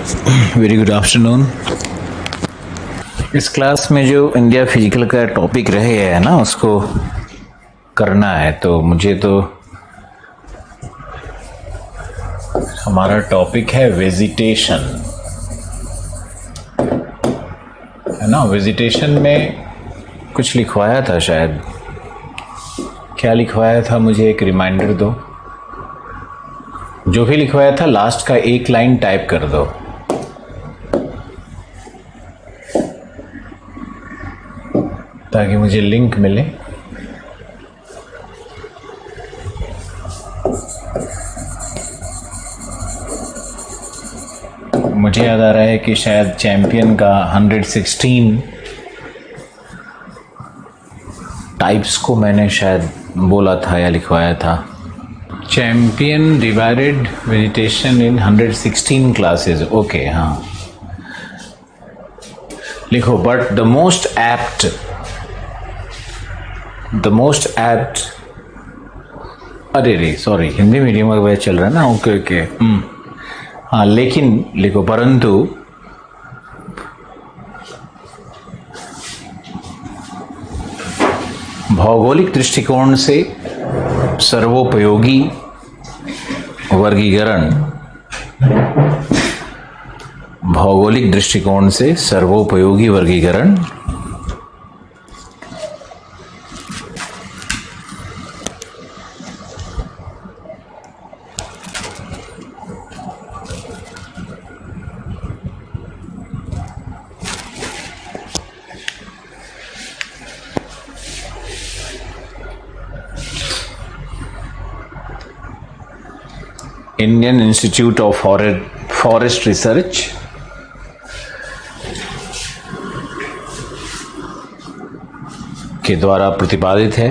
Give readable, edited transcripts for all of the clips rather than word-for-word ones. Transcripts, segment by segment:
Very good afternoon. इस class में जो इंडिया फिजिकल का टॉपिक रहे है ना, उसको करना है। तो मुझे तो हमारा टॉपिक है वेजिटेशन, है ना। वेजिटेशन में कुछ लिखवाया था शायद, क्या लिखवाया था मुझे एक रिमाइंडर दो। जो भी लिखवाया था लास्ट का एक लाइन टाइप कर दो। ताकि मुझे लिंक मिले। मुझे याद आ रहा है कि शायद चैंपियन का 116 टाइप्स को मैंने शायद बोला था या लिखवाया था। चैंपियन डिवाइडेड वेजिटेशन इन 116 क्लासेस। ओके, हाँ लिखो। बट द मोस्ट एप्ट अरे रे सॉरी, हिंदी मीडियम का वजह चल रहा है ना। ओके ओके, हाँ। लेकिन लिखो, परंतु भौगोलिक दृष्टिकोण से सर्वोपयोगी वर्गीकरण, भौगोलिक दृष्टिकोण से सर्वोपयोगी वर्गीकरण Indian institute of forest research के द्वारा प्रतिपादित है।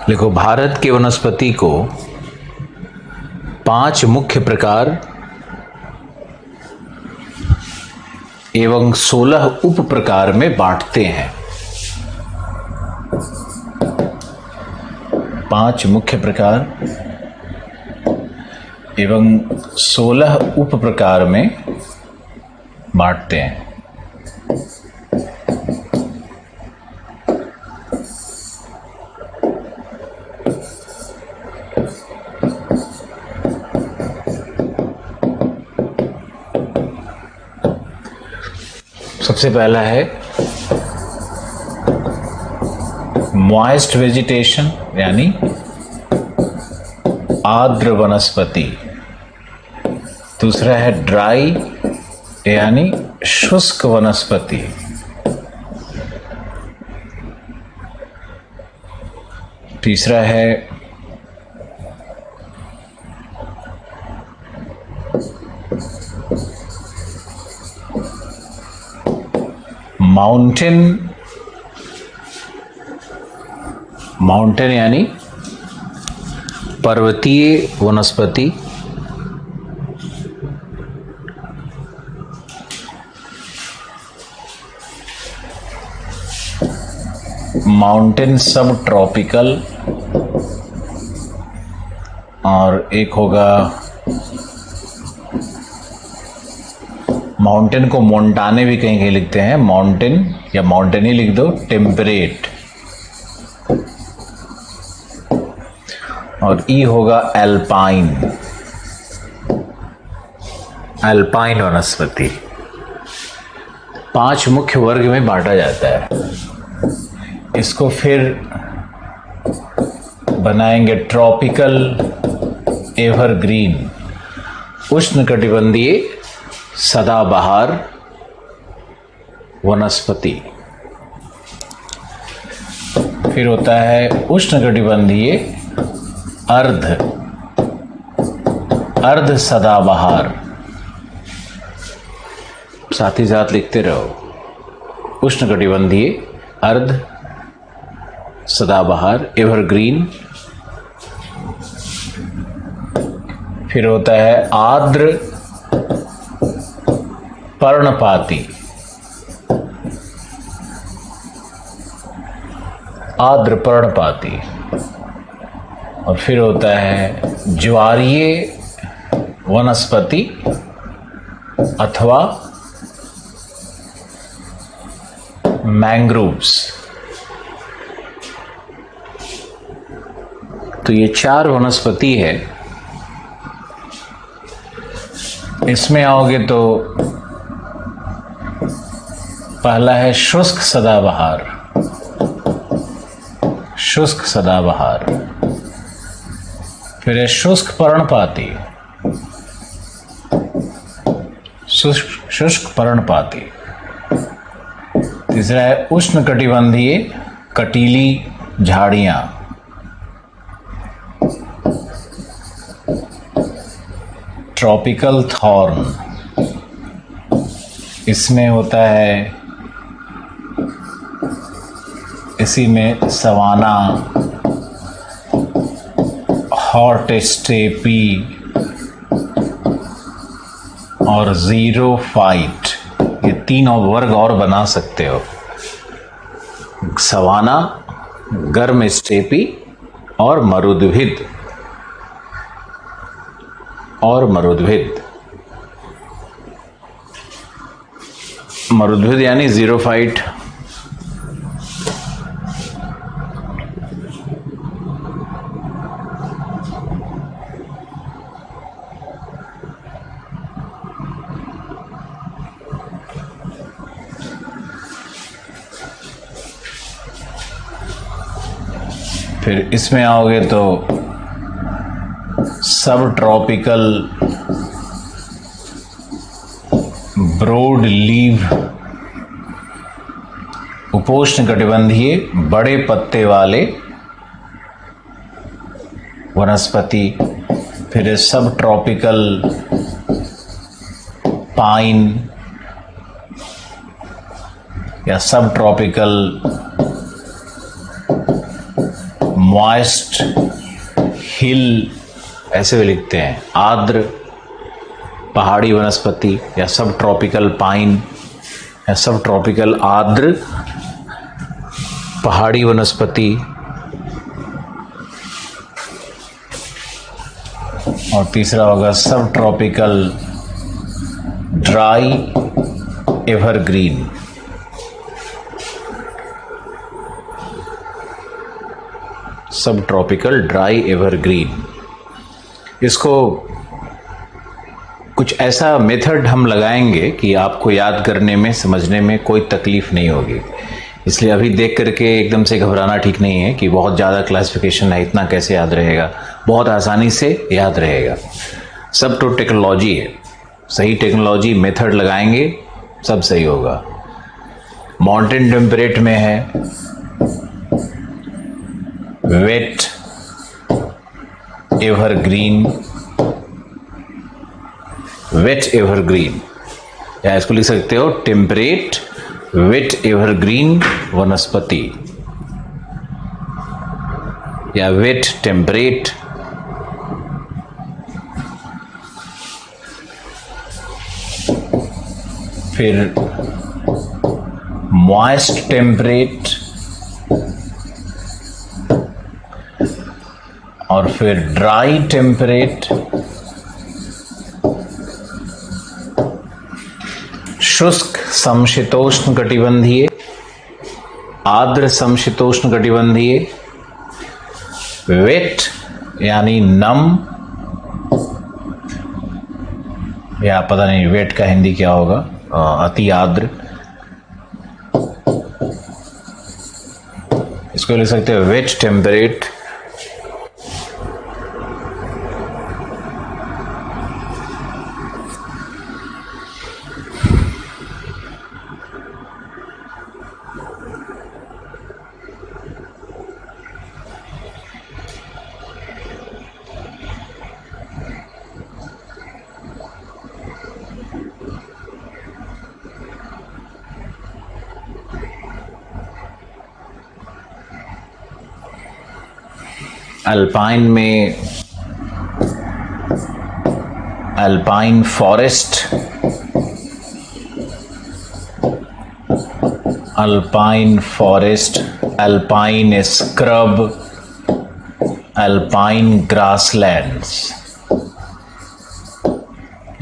लिखो, भारत के वनस्पति को 5 मुख्य प्रकार एवं 16 उप प्रकार में बांटते हैं। 5 मुख्य प्रकार एवं 16 उप प्रकार में बांटते हैं। सबसे पहला है मॉइस्ट वेजिटेशन, यानी आर्द्र वनस्पति। दूसरा है ड्राई, यानी शुष्क वनस्पति। तीसरा है माउंटेन यानी पर्वतीय वनस्पति। माउंटेन सब ट्रॉपिकल, और एक होगा माउंटेन को मोंटाने भी कहीं कहीं लिखते हैं, माउंटेन या माउंटेन ही लिख दो, टेम्परेट। और ई होगा एल्पाइन, एल्पाइन वनस्पति। 5 मुख्य वर्ग में बांटा जाता है। इसको फिर बनाएंगे ट्रॉपिकल एवरग्रीन, उष्णकटिबंधीय सदाबहार वनस्पति। फिर होता है उष्णकटिबंधीय अर्ध सदाबहार। साथ ही साथ लिखते रहो, उष्णकटिबंधीय अर्ध सदाबहार एवरग्रीन। फिर होता है आर्द्र पर्णपाती, आर्द्र पर्णपाती। और फिर होता है ज्वारीय वनस्पति अथवा मैंग्रोव्स। तो ये 4 वनस्पति है। इसमें आओगे तो पहला है शुष्क सदाबहार, शुष्क सदाबहार। फिर है शुष्क पर्णपाती, शुष्क पर्णपाती। तीसरा है उष्णकटिबंधीय कटीली झाड़ियां। ट्रॉपिकल थॉर्न, इसमें होता है, इसी में सवाना, हॉट स्टेपी और ज़ीरोफाइट, ये 3 वर्ग और बना सकते हो। सवाना, गर्म स्टेपी और मरुद्भिद, मरुद्भिद यानी ज़ीरोफाइट। फिर इसमें आओगे तो सब ट्रॉपिकल ब्रॉड लीव, उपोष्णकटिबंधीय बड़े पत्ते वाले वनस्पति। फिर सब ट्रॉपिकल पाइन या सब ट्रॉपिकल मॉइस्ट हिल, ऐसे भी लिखते हैं, आर्द्र पहाड़ी वनस्पति या सब ट्रॉपिकल पाइन या सब ट्रॉपिकल आर्द्र पहाड़ी वनस्पति। और तीसरा होगा सब ट्रॉपिकल ड्राई एवरग्रीन। सब ट्रॉपिकल ड्राई एवरग्रीन। इसको कुछ ऐसा मेथड हम लगाएंगे कि आपको याद करने में, समझने में कोई तकलीफ नहीं होगी। इसलिए अभी देख करके एकदम से घबराना ठीक नहीं है कि बहुत ज़्यादा क्लासिफिकेशन है, इतना कैसे याद रहेगा। बहुत आसानी से याद रहेगा। सब तो टेक्नोलॉजी है, सही टेक्नोलॉजी मेथड लगाएंगे सब सही होगा। माउंटेन टेम्परेट में है वेट एवरग्रीन, वेट एवरग्रीन, या इसको लिख सकते हो टेम्परेट वेट एवरग्रीन वनस्पति या वेट टेम्परेट। फिर मॉइस्ट टेम्परेट और फिर ड्राई टेम्परेट, शुष्क समशीतोष्ण कटिबंधीय, आर्द्र समशीतोष्ण कटिबंधीय, वेट यानी नम, या पता नहीं वेट का हिंदी क्या होगा, अति आर्द्र, इसको लिख सकते हैं वेट टेम्परेट। अल्पाइन में alpine forest, alpine forest, alpine scrub, alpine grasslands.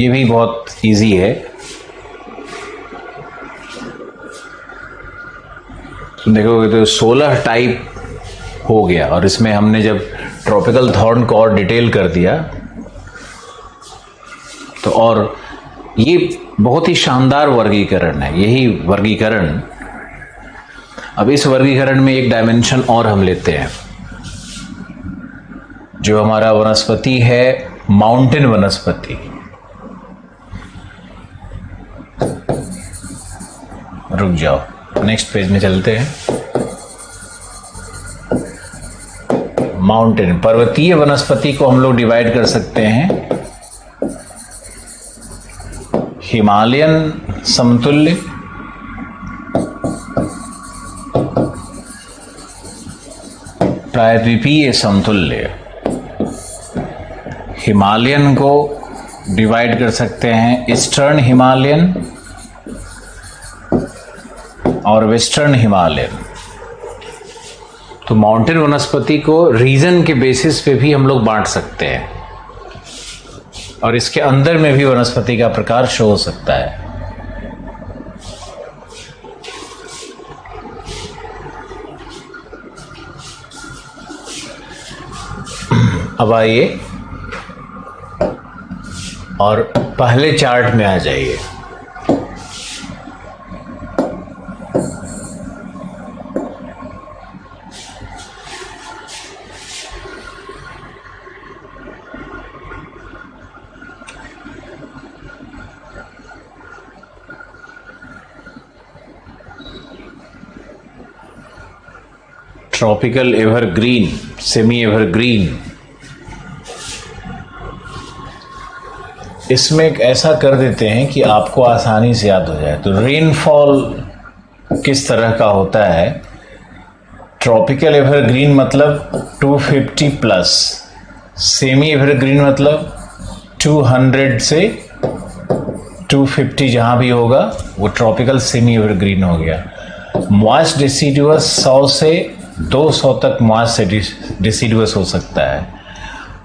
ये भी बहुत इजी है। तो देखोगे तो 16 टाइप हो गया, और इसमें हमने जब ट्रॉपिकल थॉर्न को और डिटेल कर दिया तो, और ये बहुत ही शानदार वर्गीकरण है। यही वर्गीकरण, अब इस वर्गीकरण में एक डायमेंशन और हम लेते हैं। जो हमारा वनस्पति है माउंटेन वनस्पति, रुक जाओ, नेक्स्ट पेज में चलते हैं। माउंटेन, पर्वतीय वनस्पति को हम लोग डिवाइड कर सकते हैं हिमालयन समतुल्य, प्रायद्वीपीय समतुल्य। हिमालयन को डिवाइड कर सकते हैं ईस्टर्न हिमालयन और वेस्टर्न हिमालयन। तो माउंटेन वनस्पति को रीजन के बेसिस पे भी हम लोग बांट सकते हैं, और इसके अंदर में भी वनस्पति का प्रकार शो हो सकता है। अब आइए और पहले चार्ट में आ जाइए। Tropical evergreen, semi evergreen. इसमें एक ऐसा कर देते हैं कि आपको आसानी से याद हो जाए। तो रेनफॉल किस तरह का होता है? ट्रॉपिकल एवरग्रीन मतलब 250 प्लस, सेमी एवरग्रीन मतलब 200 से 250 जहाँ भी होगा वो ट्रॉपिकल सेमी एवरग्रीन हो गया। मॉइस्ट डिसीडुअस 100 से 200 तक मॉइस्ट डिसीडुअस हो सकता है।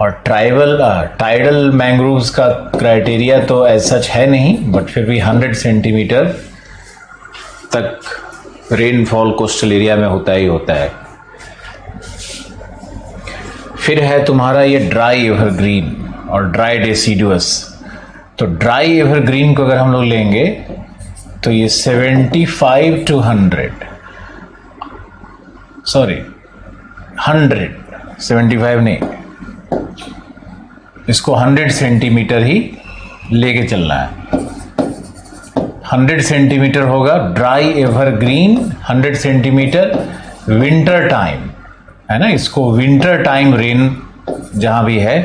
और टाइडल मैंग्रोव्स का क्राइटेरिया तो एज सच है नहीं, बट फिर भी 100 सेंटीमीटर तक रेनफॉल कोस्टल एरिया में होता ही होता है। फिर है तुम्हारा ये ड्राई एवरग्रीन और ड्राई डेसिडुअस। तो ड्राई एवरग्रीन को अगर हम लोग लेंगे तो ये 75 to 100, सॉरी 100, 75 नहीं, इसको 100 सेंटीमीटर ही लेके चलना है। 100 सेंटीमीटर होगा dry evergreen, 100 centimetre winter time, है ना। इसको विंटर टाइम रेन जहां भी है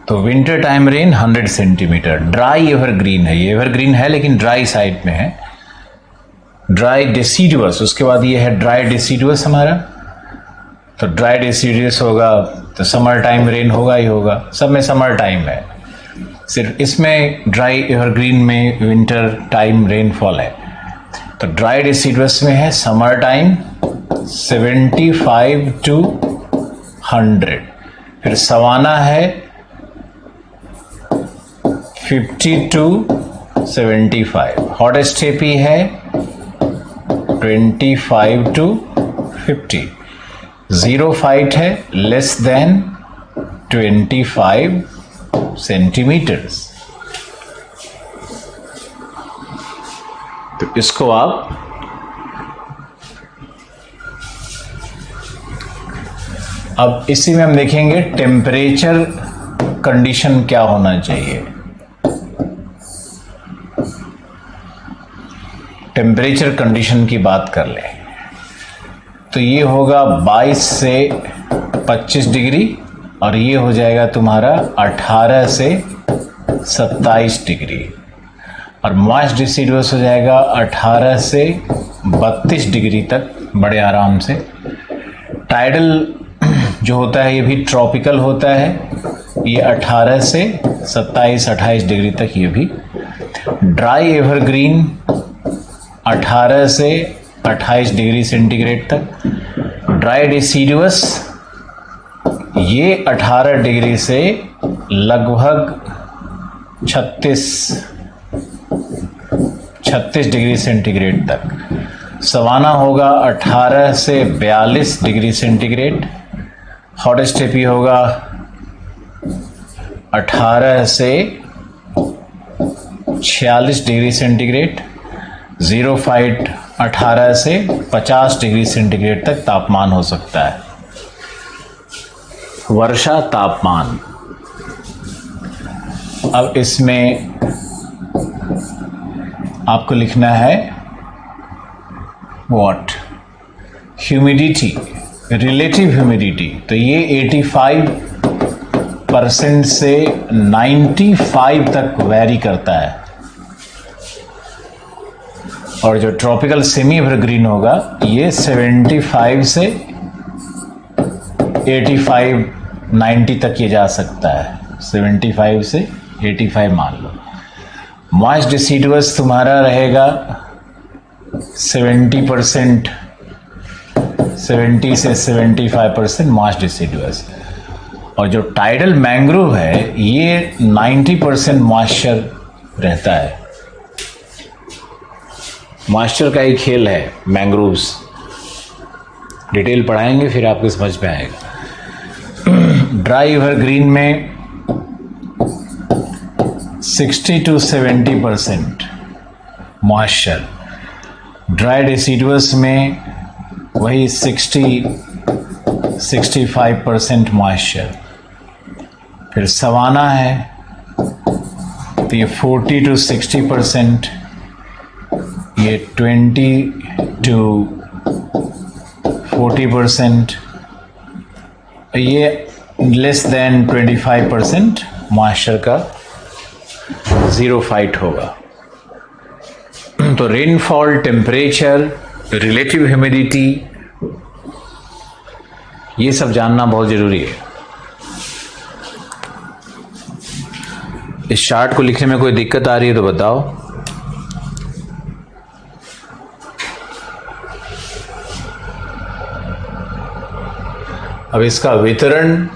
तो winter time rain 100 centimetre. Dry evergreen है, ये एवरग्रीन है लेकिन ड्राई साइड में है। ड्राई डेसिडुअस, उसके बाद ये है ड्राई डेसिडुअस हमारा। तो ड्राई डेसिडुअस होगा तो समर टाइम रेन होगा ही होगा, सब में समर टाइम है, सिर्फ इसमें ड्राई एवरग्रीन में विंटर टाइम रेनफॉल है। तो ड्राई डेसिडुअस में है समर टाइम 75 to 100। फिर सवाना है 50 to 75। हॉट स्टेपी है 25 to 50। जीरो फाइट है लेस देन 25 सेंटीमीटर्स। तो इसको आप अब इसी में हम देखेंगे टेम्परेचर कंडीशन क्या होना चाहिए। टेम्परेचर कंडीशन की बात कर लें तो ये होगा 22 से 25 डिग्री और ये हो जाएगा तुम्हारा 18 से 27 डिग्री। और मॉइस्ट डिसीडुअस हो जाएगा 18 से 32 डिग्री तक बड़े आराम से। टाइडल जो होता है ये भी ट्रॉपिकल होता है, ये 18 से 27-28 डिग्री तक ये भी। ड्राई एवरग्रीन 18 से 28 डिग्री सेंटीग्रेड तक। ड्राई डिसीडुअस ये 18 डिग्री से लगभग 36 डिग्री सेंटीग्रेड तक। सवाना होगा 18 से 42 डिग्री सेंटीग्रेड। हॉट स्टेपी होगा 18 से 46 डिग्री सेंटीग्रेड। जीरो फाइट 18 से 50 डिग्री सेंटीग्रेड तक तापमान हो सकता है। वर्षा तापमान, अब इसमें आपको लिखना है व्हाट, ह्यूमिडिटी, रिलेटिव ह्यूमिडिटी। तो ये 85% से 95 तक वैरी करता है। और जो ट्रॉपिकल सेमी एवरग्रीन होगा ये 75 से 85-90 तक ये जा सकता है। 75 से 85 मान लो। मॉइस्ट डिसीडुअस तुम्हारा रहेगा 70%, 70 से 75% मॉइस्ट डिसीडुअस। और जो टाइडल मैंग्रोव है ये 90% मॉइस्चर रहता है। मॉइस्चर का ही खेल है मैंग्रोव्स। डिटेल पढ़ाएंगे फिर आपको समझ में आएगा। ड्राई एवरग्रीन में 60 to 70% मॉइस्चर। ड्राई डिसीडुअस में वही 60-65% मॉइस्चर। फिर सवाना है तो ये 40 to 60%, ये 20 to 40%, ये लेस देन 25% मॉइस्चर का जीरो फाइट होगा। तो रेनफॉल, टेम्परेचर, रिलेटिव ह्यूमिडिटी, ये सब जानना बहुत जरूरी है। इस चार्ट को लिखने में कोई दिक्कत आ रही है तो बताओ। अब इसका वितरण,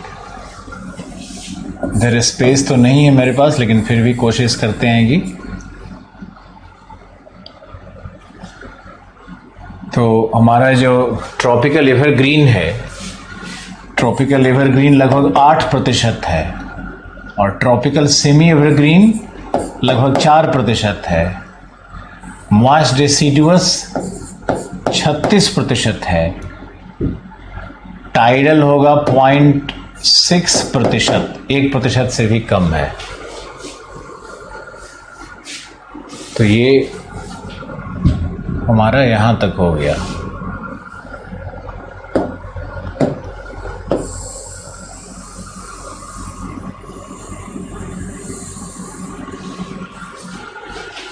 इधर स्पेस तो नहीं है मेरे पास, लेकिन फिर भी कोशिश करते हैं कि तो हमारा जो ट्रॉपिकल एवरग्रीन है, ट्रॉपिकल एवरग्रीन लगभग 8% है और ट्रॉपिकल सेमी एवरग्रीन लगभग 4% है। मॉइस्ट डिसीडुअस 36% है। टाइडल होगा 0.6%, 1% से भी कम है। तो ये हमारा यहां तक हो गया।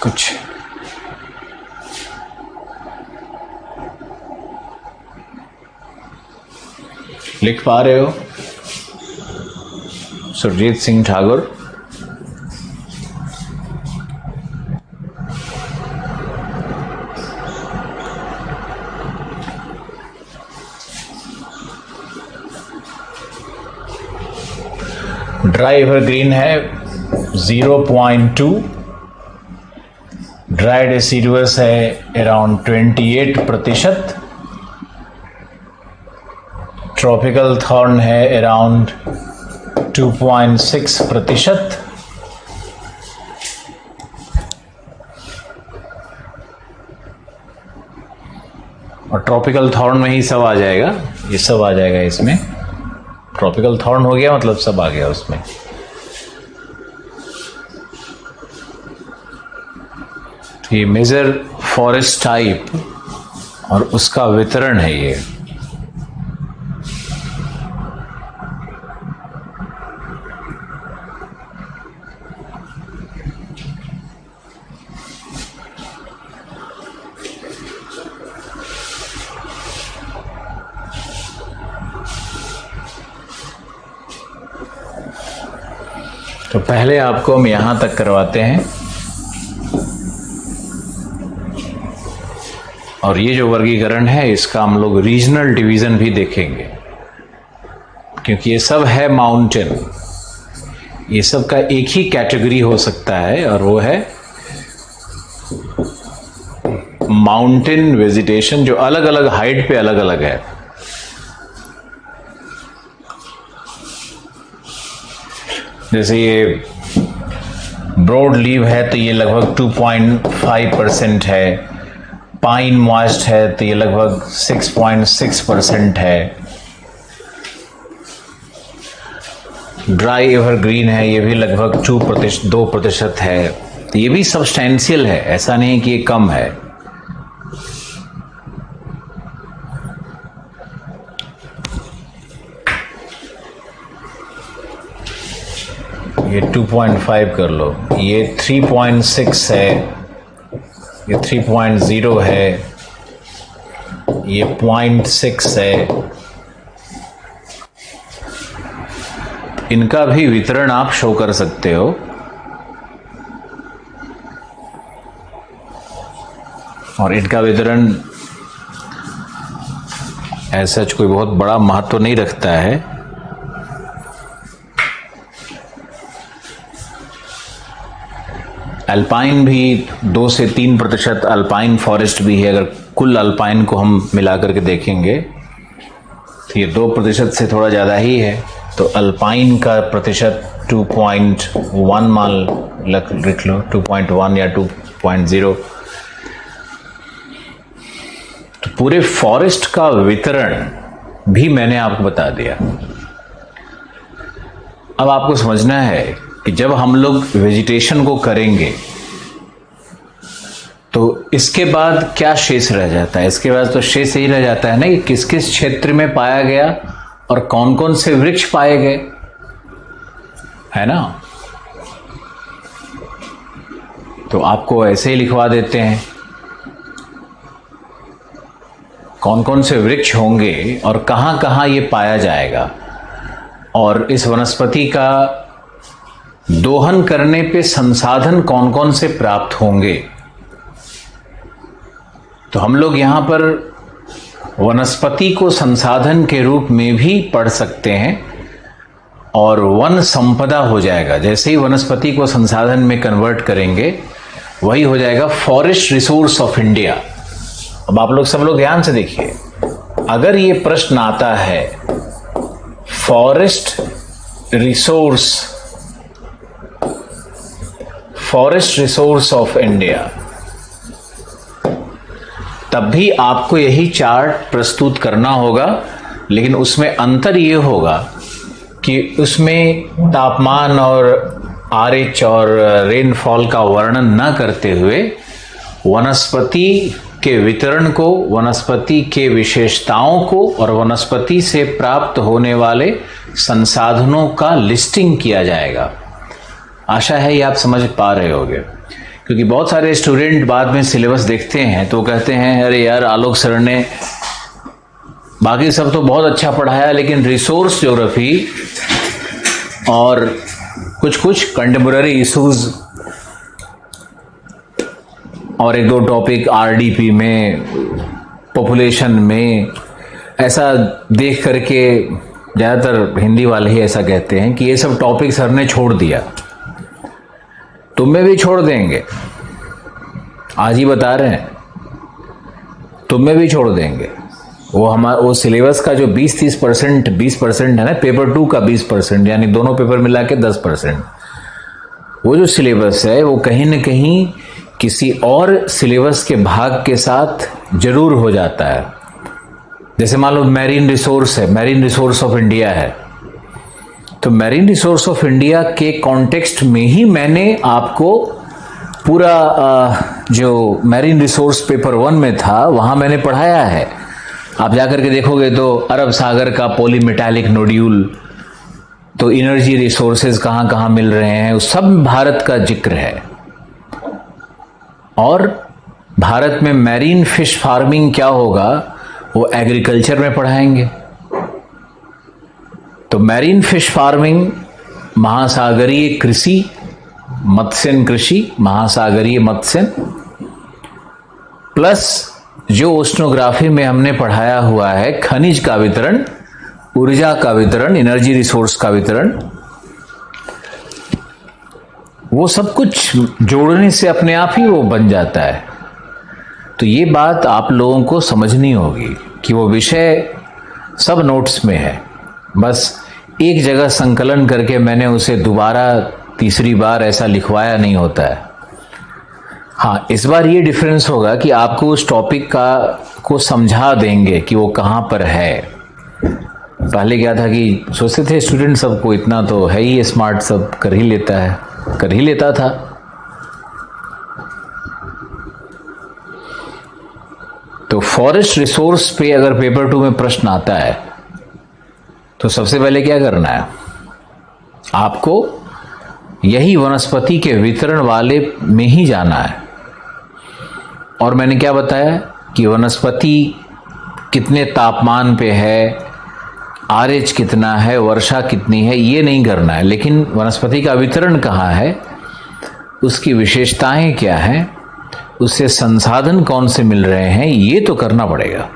कुछ लिख पा रहे हो? सुरजीत सिंह ठाकुर, ड्राई एवरग्रीन है 0.2, ड्राई डेसिडुअस है अराउंड 28%, ट्रॉपिकल थॉर्न है अराउंड 2.6%, और ट्रॉपिकल थॉर्न में ही सब आ जाएगा, ये सब आ जाएगा इसमें। ट्रॉपिकल थॉर्न हो गया मतलब सब आ गया उसमें। तो ये मेजर फॉरेस्ट टाइप और उसका वितरण है ये। तो पहले आपको हम यहां तक करवाते हैं, और ये जो वर्गीकरण है इसका हम लोग रीजनल डिवीजन भी देखेंगे, क्योंकि ये सब है माउंटेन। ये सब का एक ही कैटेगरी हो सकता है, और वो है माउंटेन वेजिटेशन, जो अलग अलग हाइट पे अलग अलग है। जैसे ये ब्रॉड लीव है तो ये लगभग 2.5% है, पाइन मॉइस्ट है तो ये लगभग 6.6% है, ड्राई एवरग्रीन है ये भी लगभग 2% है। तो ये भी सब्सटेंशियल है, ऐसा नहीं कि ये कम है। ये 2.5 कर लो, ये 3.6 है, ये 3.0 है, ये 0.6 है। इनका भी वितरण आप शो कर सकते हो। और इनका वितरण ऐसा कोई बहुत बड़ा महत्व नहीं रखता है। अल्पाइन भी 2 से 3% अल्पाइन फॉरेस्ट भी है। अगर कुल अल्पाइन को हम मिलाकर के देखेंगे तो ये 2% से थोड़ा ज़्यादा ही है। तो अल्पाइन का प्रतिशत 2.1 मान लिख लो, 2.1 या 2.0। तो पूरे फॉरेस्ट का वितरण भी मैंने आपको बता दिया। अब आपको समझना है कि जब हम लोग वेजिटेशन को करेंगे तो इसके बाद क्या शेष रह जाता है। इसके बाद तो शेष यही रह जाता है ना कि किस किस क्षेत्र में पाया गया और कौन कौन से वृक्ष पाए गए, है ना। तो आपको ऐसे ही लिखवा देते हैं कौन कौन से वृक्ष होंगे और कहां कहां ये पाया जाएगा, और इस वनस्पति का दोहन करने पे संसाधन कौन कौन से प्राप्त होंगे। तो हम लोग यहां पर वनस्पति को संसाधन के रूप में भी पढ़ सकते हैं, और वन संपदा हो जाएगा। जैसे ही वनस्पति को संसाधन में कन्वर्ट करेंगे वही हो जाएगा फॉरेस्ट रिसोर्स ऑफ इंडिया। अब आप लोग सब लोग ध्यान से देखिए, अगर ये प्रश्न आता है फॉरेस्ट रिसोर्स ऑफ इंडिया, तब भी आपको यही चार्ट प्रस्तुत करना होगा, लेकिन उसमें अंतर ये होगा कि उसमें तापमान और RH और रेनफॉल का वर्णन न करते हुए वनस्पति के वितरण को, वनस्पति के विशेषताओं को और वनस्पति से प्राप्त होने वाले संसाधनों का लिस्टिंग किया जाएगा। आशा है ये आप समझ पा रहे होंगे, क्योंकि बहुत सारे स्टूडेंट बाद में सिलेबस देखते हैं तो कहते हैं अरे यार आलोक सर ने बाकी सब तो बहुत अच्छा पढ़ाया, लेकिन रिसोर्स ज्योग्राफी और कुछ कंटेम्पोररी इश्यूज और 1-2 टॉपिक RDP में, पॉपुलेशन में, ऐसा देख करके ज़्यादातर हिंदी वाले ही ऐसा कहते हैं कि ये सब टॉपिक सर ने छोड़ दिया। तुम्हें भी छोड़ देंगे, आज ही बता रहे हैं, तुम्हें भी छोड़ देंगे। वो सिलेबस का जो 20% है ना, पेपर 2 का 20%, यानी दोनों पेपर मिला के 10%, वो जो सिलेबस है वो कहीं न कहीं किसी और सिलेबस के भाग के साथ जरूर हो जाता है। जैसे मान लो मैरीन रिसोर्स है, मैरीन रिसोर्स ऑफ इंडिया है, तो मैरीन रिसोर्स ऑफ इंडिया के कॉन्टेक्स्ट में ही मैंने आपको पूरा जो मैरीन रिसोर्स पेपर 1 में था वहां मैंने पढ़ाया है। आप जाकर के देखोगे तो अरब सागर का पॉलीमेटालिक नोड्यूल, तो एनर्जी रिसोर्सेज कहाँ कहाँ मिल रहे हैं, उस सब भारत का जिक्र है। और भारत में मैरीन फिश फार्मिंग क्या होगा वो एग्रीकल्चर में पढ़ाएंगे। तो मैरीन फिश फार्मिंग महासागरीय कृषि, मत्स्यन कृषि, महासागरीय मत्स्यन, प्लस जो ओशनोग्राफी में हमने पढ़ाया हुआ है खनिज का वितरण, ऊर्जा का वितरण, एनर्जी रिसोर्स का वितरण, वो सब कुछ जोड़ने से अपने आप ही वो बन जाता है। तो ये बात आप लोगों को समझनी होगी कि वो विषय सब नोट्स में है, बस एक जगह संकलन करके मैंने उसे दोबारा तीसरी बार ऐसा लिखवाया नहीं होता है। हाँ, इस बार ये डिफरेंस होगा कि आपको उस टॉपिक को समझा देंगे कि वो कहाँ पर है। पहले क्या था कि सोचते थे स्टूडेंट सबको इतना तो है ही स्मार्ट, सब कर ही लेता था। तो फॉरेस्ट रिसोर्स पे अगर पेपर 2 में प्रश्न आता है तो सबसे पहले क्या करना है, आपको यही वनस्पति के वितरण वाले में ही जाना है। और मैंने क्या बताया कि वनस्पति कितने तापमान पे है, आरएच कितना है, वर्षा कितनी है, ये नहीं करना है, लेकिन वनस्पति का वितरण कहाँ है, उसकी विशेषताएं क्या हैं, उससे संसाधन कौन से मिल रहे हैं, ये तो करना पड़ेगा।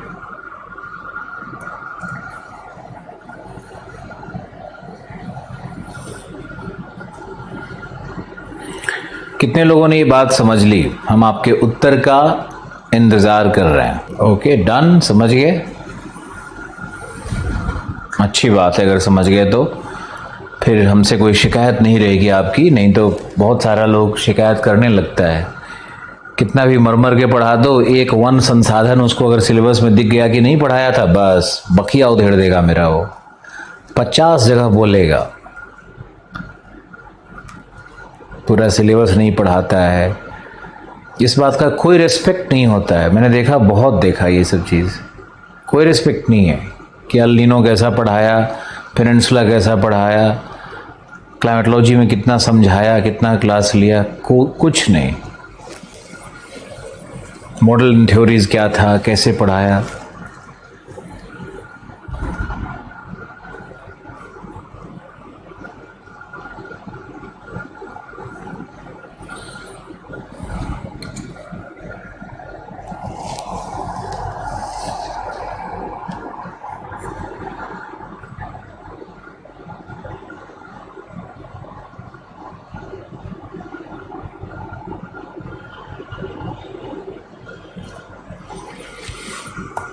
कितने लोगों ने ये बात समझ ली? हम आपके उत्तर का इंतजार कर रहे हैं। ओके, डन, समझ गए? अच्छी बात है, अगर समझ गए तो फिर हमसे कोई शिकायत नहीं रहेगी आपकी, नहीं तो बहुत सारा लोग शिकायत करने लगता है। कितना भी मर के पढ़ा दो, एक वन संसाधन उसको अगर सिलेबस में दिख गया कि नहीं पढ़ाया था, बस बखिया उधेड़ देगा मेरा, वो 50 जगह बोलेगा पूरा सिलेबस नहीं पढ़ाता है। इस बात का कोई रिस्पेक्ट नहीं होता है। मैंने देखा, बहुत देखा ये सब चीज़, कोई रिस्पेक्ट नहीं है कि अल नीनो कैसा पढ़ाया, पेनिनसुला कैसा पढ़ाया, क्लाइमेटोलॉजी में कितना समझाया, कितना क्लास लिया, कुछ नहीं। मॉडल थ्योरीज क्या था, कैसे पढ़ाया,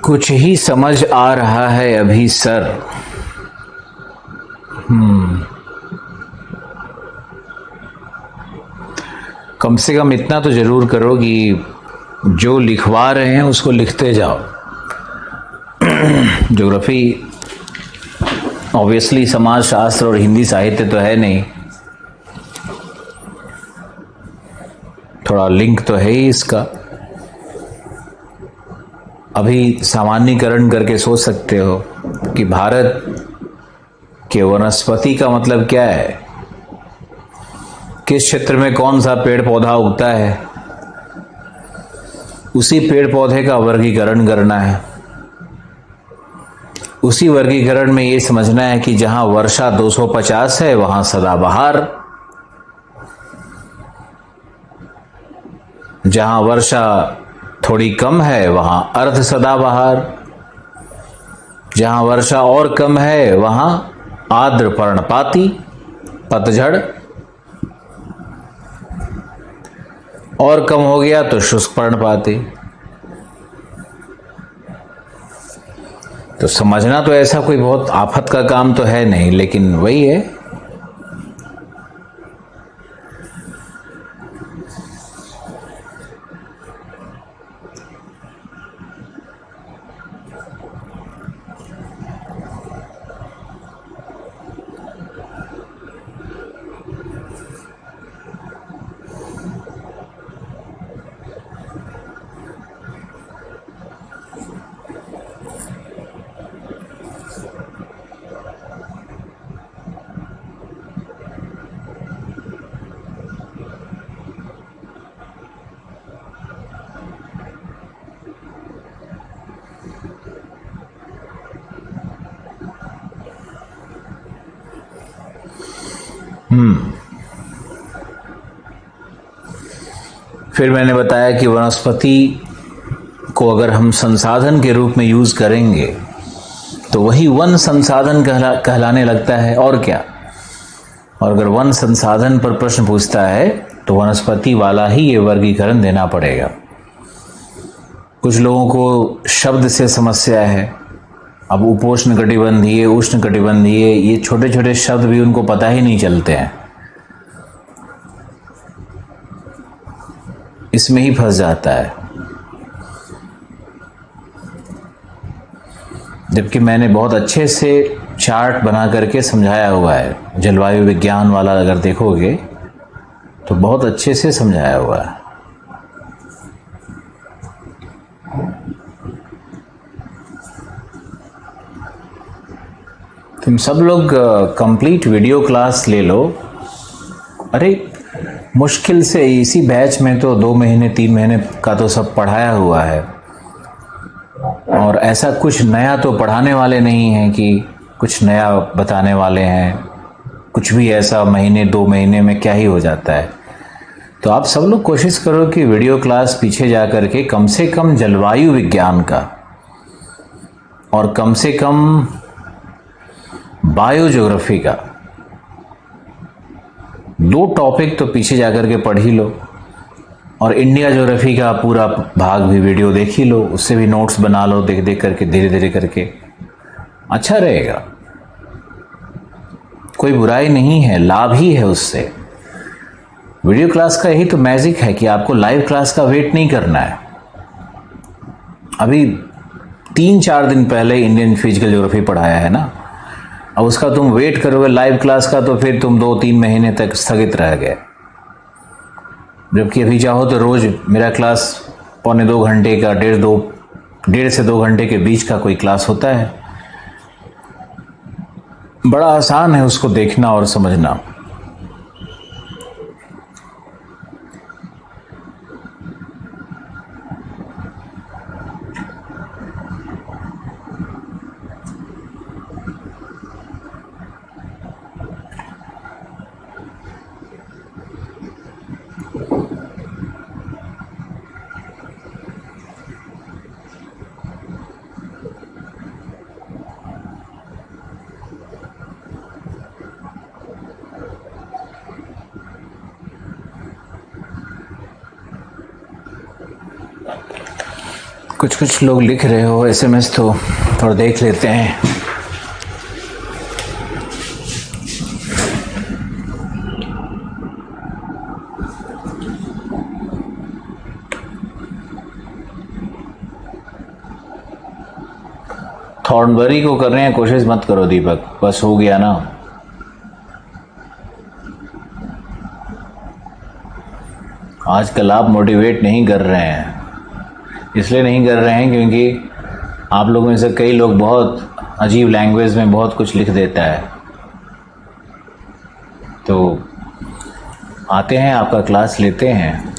कुछ ही समझ आ रहा है अभी सर। कम से कम इतना तो जरूर करो कि जो लिखवा रहे हैं उसको लिखते जाओ। ज्योग्राफी ऑब्वियसली समाज शास्त्र और हिंदी साहित्य तो है नहीं, थोड़ा लिंक तो है ही इसका। अभी सामान्यीकरण करके सोच सकते हो कि भारत के वनस्पति का मतलब क्या है, किस क्षेत्र में कौन सा पेड़ पौधा उगता है, उसी पेड़ पौधे का वर्गीकरण करना है। उसी वर्गीकरण में ये समझना है कि जहां वर्षा 250 है वहां सदाबहार, जहां वर्षा थोड़ी कम है वहां अर्ध सदाबहार, जहां वर्षा और कम है वहां आर्द्र पर्णपाती, पतझड़, और कम हो गया तो शुष्क पर्णपाती। तो समझना तो ऐसा कोई बहुत आफत का काम तो है नहीं, लेकिन वही है। फिर मैंने बताया कि वनस्पति को अगर हम संसाधन के रूप में यूज करेंगे तो वही वन संसाधन कहलाने लगता है, और क्या। और अगर वन संसाधन पर प्रश्न पूछता है तो वनस्पति वाला ही ये वर्गीकरण देना पड़ेगा। कुछ लोगों को शब्द से समस्या है। अब उपोष्ण कटिबंधीय, उष्ण कटिबंधीय, ये छोटे छोटे शब्द भी उनको पता ही नहीं चलते हैं, इसमें ही फंस जाता है। जबकि मैंने बहुत अच्छे से चार्ट बना करके समझाया हुआ है, जलवायु विज्ञान वाला अगर देखोगे तो बहुत अच्छे से समझाया हुआ है। तुम सब लोग कंप्लीट वीडियो क्लास ले लो। अरे मुश्किल से इसी बैच में तो 2 महीने 3 महीने का तो सब पढ़ाया हुआ है, और ऐसा कुछ नया तो पढ़ाने वाले नहीं हैं कि कुछ नया बताने वाले हैं। कुछ भी ऐसा महीने 2 महीने में क्या ही हो जाता है। तो आप सब लोग कोशिश करो कि वीडियो क्लास पीछे जा कर के कम से कम जलवायु विज्ञान का और कम से कम बायोज्योग्राफी का 2 टॉपिक तो पीछे जाकर के पढ़ ही लो, और इंडिया ज्योग्राफी का पूरा भाग भी वीडियो देख ही लो, उससे भी नोट्स बना लो, देख देख करके धीरे धीरे करके, अच्छा रहेगा। कोई बुराई नहीं है, लाभ ही है उससे। वीडियो क्लास का यही तो मैजिक है कि आपको लाइव क्लास का वेट नहीं करना है। अभी 3-4 दिन पहले इंडियन फिजिकल ज्योग्राफी पढ़ाया है ना, अब उसका तुम वेट करोगे लाइव क्लास का तो फिर तुम 2-3 महीने तक स्थगित रह गए। जबकि अभी चाहो तो रोज मेरा क्लास 1.25 घंटे का, 1.5 से 2 घंटे के बीच का कोई क्लास होता है। बड़ा आसान है उसको देखना और समझना। कुछ लोग लिख रहे हो SMS, तो थोड़ा देख लेते हैं। थॉर्नबरी को कर रहे हैं, कोशिश मत करो दीपक, बस हो गया ना। आजकल आप मोटिवेट नहीं कर रहे हैं, इसलिए नहीं कर रहे हैं क्योंकि आप लोगों में से कई लोग बहुत अजीब लैंग्वेज में बहुत कुछ लिख देता है, तो आते हैं आपका क्लास लेते हैं।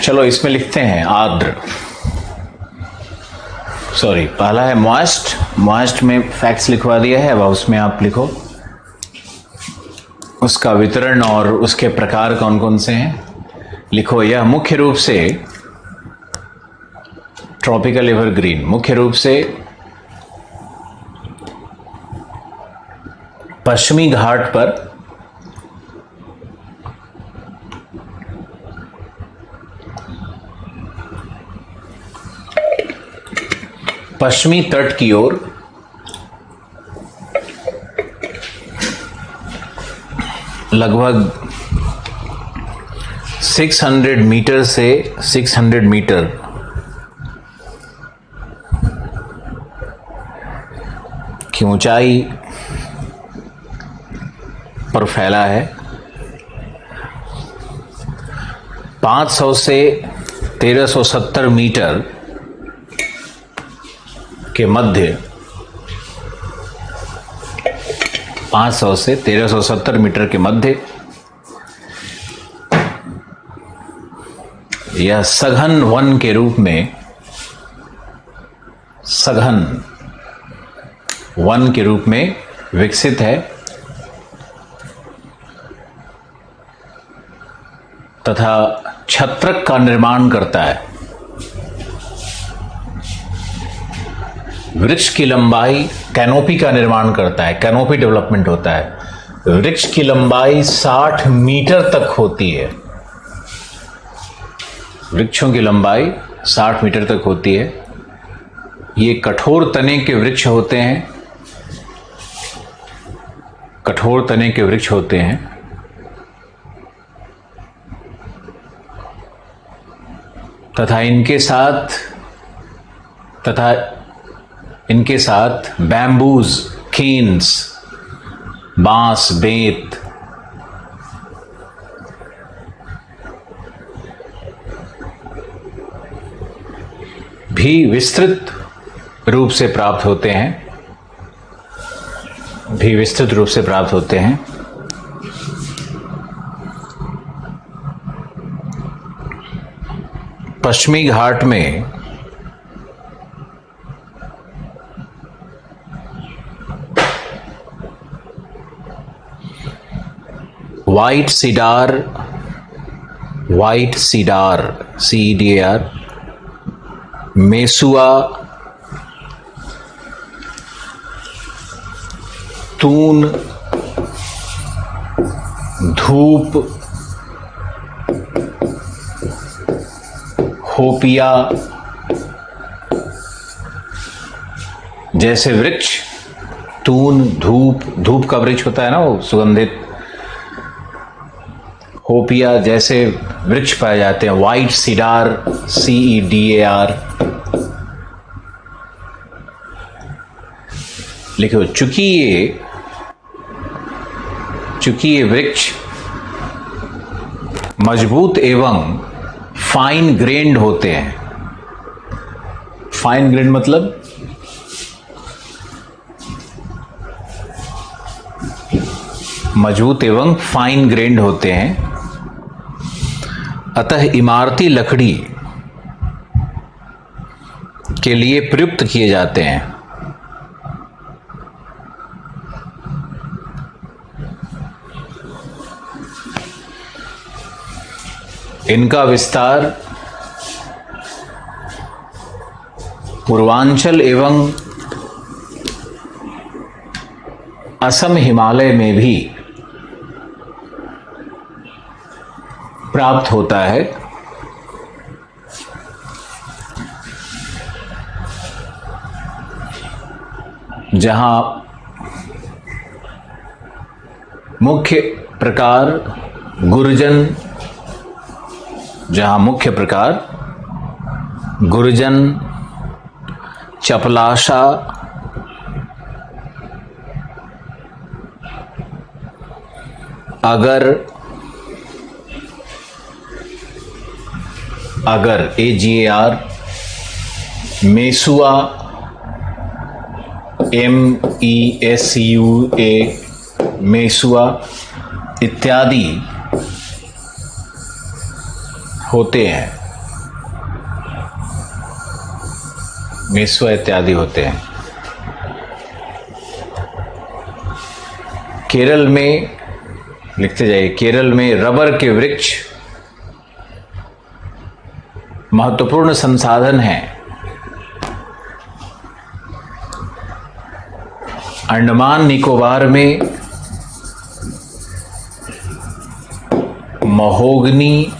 चलो इसमें लिखते हैं आर्द्र, सॉरी पहला है मॉइस्ट। मॉइस्ट में फैक्ट्स लिखवा दिया है, अब उसमें आप लिखो उसका वितरण और उसके प्रकार कौन कौन से हैं। लिखो यह मुख्य रूप से ट्रॉपिकल एवरग्रीन, मुख्य रूप से पश्चिमी घाट पर पश्चिमी तट की ओर लगभग 600 मीटर से 600 मीटर की ऊंचाई पर फैला है। 500 से 1370 मीटर के मध्य, 500 से 1370 मीटर के मध्य यह सघन वन के रूप में, सघन वन के रूप में विकसित है तथा छत्रक का निर्माण करता है। वृक्ष की लंबाई, कैनोपी का निर्माण करता है, कैनोपी डेवलपमेंट होता है। वृक्ष की लंबाई 60 मीटर तक होती है। वृक्षों की लंबाई 60 मीटर तक होती है। ये कठोर तने के वृक्ष होते हैं, कठोर तने के वृक्ष होते हैं। तथा इनके साथ बैम्बूज, केन्स, बांस, बेंत, भी विस्तृत रूप से प्राप्त होते हैं, भी विस्तृत रूप से प्राप्त होते हैं। पश्चिमी घाट में व्हाइट सीडार, CEDAR, मेसुआ, तून, धूप, होपिया जैसे वृक्ष, तून, धूप का वृक्ष होता है ना, वो सुगंधित, होपिया जैसे वृक्ष पाए जाते हैं। White cider, CEDAR। लिखो, चूंकि ये वृक्ष मजबूत एवं फाइन ग्रेन्ड होते हैं। फाइन ग्रेन्ड मतलब मजबूत एवं फाइन ग्रेन्ड होते हैं, अतः इमारती लकड़ी के लिए प्रयुक्त किए जाते हैं। इनका विस्तार पूर्वांचल एवं असम, हिमालय में भी प्राप्त होता है। जहां मुख्य प्रकार गुर्जन, चपलाशा, अगर AGAR, मेसुआ, MESUA, मेसुआ इत्यादि होते हैं। मेसुआ इत्यादि होते हैं। केरल में, लिखते जाइए, केरल में रबर के वृक्ष महत्वपूर्ण संसाधन हैं। अंडमान निकोबार में mahogany,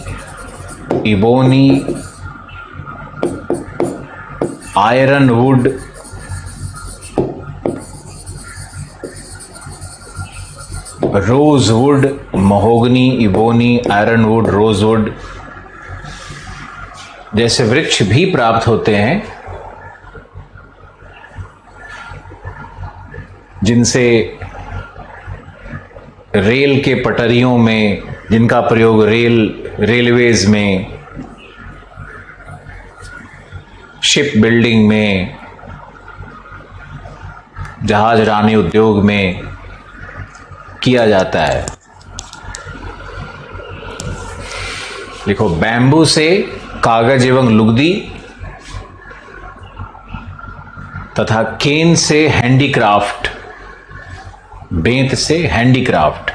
ebony, iron would, rosewood, mahogany, ebony, Ironwood, rosewood जैसे वृक्ष भी प्राप्त होते हैं, जिनसे रेल के पटरियों में, जिनका प्रयोग रेलवेज में शिप बिल्डिंग में, जहाज रानी उद्योग में किया जाता है। देखो, बैम्बू से कागज एवं लुगदी तथा केन से हैंडीक्राफ्ट, बेंत से हैंडीक्राफ्ट।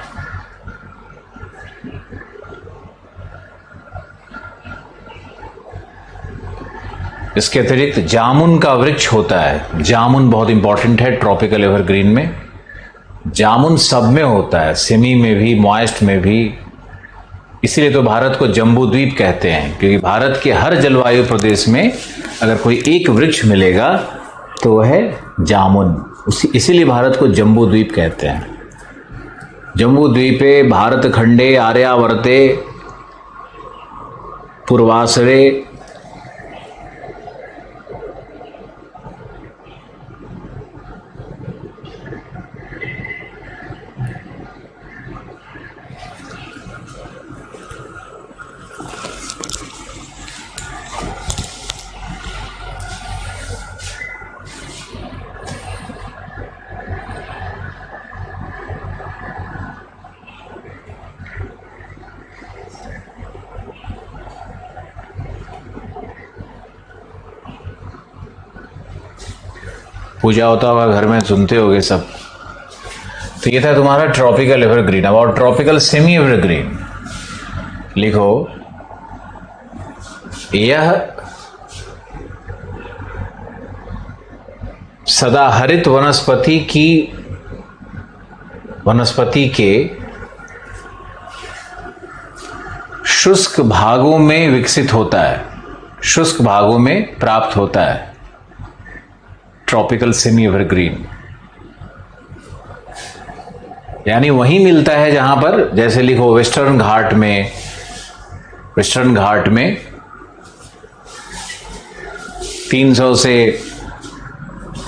इसके अतिरिक्त जामुन का वृक्ष होता है। जामुन बहुत इंपॉर्टेंट है ट्रॉपिकल एवरग्रीन में। जामुन सब में होता है, सेमी में भी, मॉइस्ट में भी। इसीलिए तो भारत को जम्बू द्वीप कहते हैं, क्योंकि भारत के हर जलवायु प्रदेश में अगर कोई एक वृक्ष मिलेगा तो वह है जामुन। इसीलिए भारत को जम्बू द्वीप कहते हैं। जम्बू द्वीपे भारत खंडे आर्यावर्ते पूर्वासरे पूजा होता होगा घर में, सुनते होगे सब। तो ये था तुम्हारा ट्रॉपिकल एवरग्रीन। अब और ट्रॉपिकल सेमी एवरग्रीन लिखो। यह सदाहरित वनस्पति के शुष्क भागों में विकसित होता है, शुष्क भागों में प्राप्त होता है ट्रॉपिकल सेमी एवरग्रीन। यानी वहीं मिलता है जहां पर, जैसे लिखो वेस्टर्न घाट में 300 से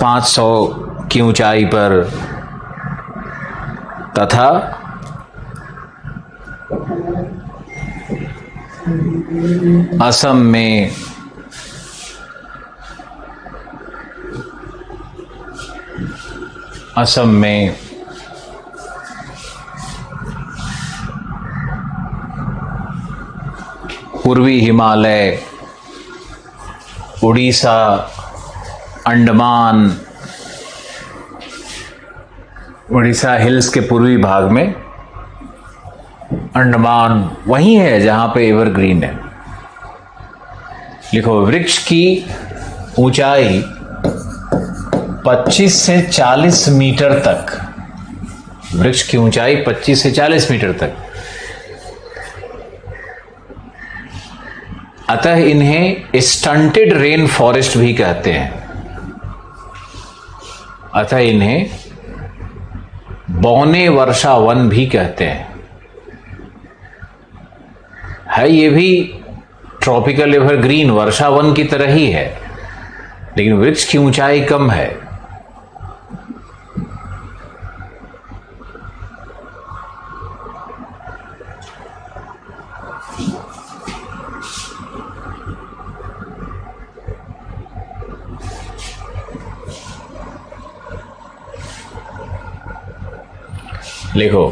500 की ऊंचाई पर, तथा असम में पूर्वी हिमालय, उड़ीसा, अंडमान, उड़ीसा हिल्स के पूर्वी भाग में अंडमान वही है जहां पे एवरग्रीन है। लिखो, वृक्ष की ऊंचाई 25 से 40 मीटर तक, वृक्ष की ऊंचाई 25 से 40 मीटर तक। अतः इन्हें स्टंटेड रेन फॉरेस्ट भी कहते हैं। अतः इन्हें बौने वर्षा वन भी कहते हैं। ये भी ट्रॉपिकल एवरग्रीन वर्षा वन की तरह ही है, लेकिन वृक्ष की ऊंचाई कम है। लिखो,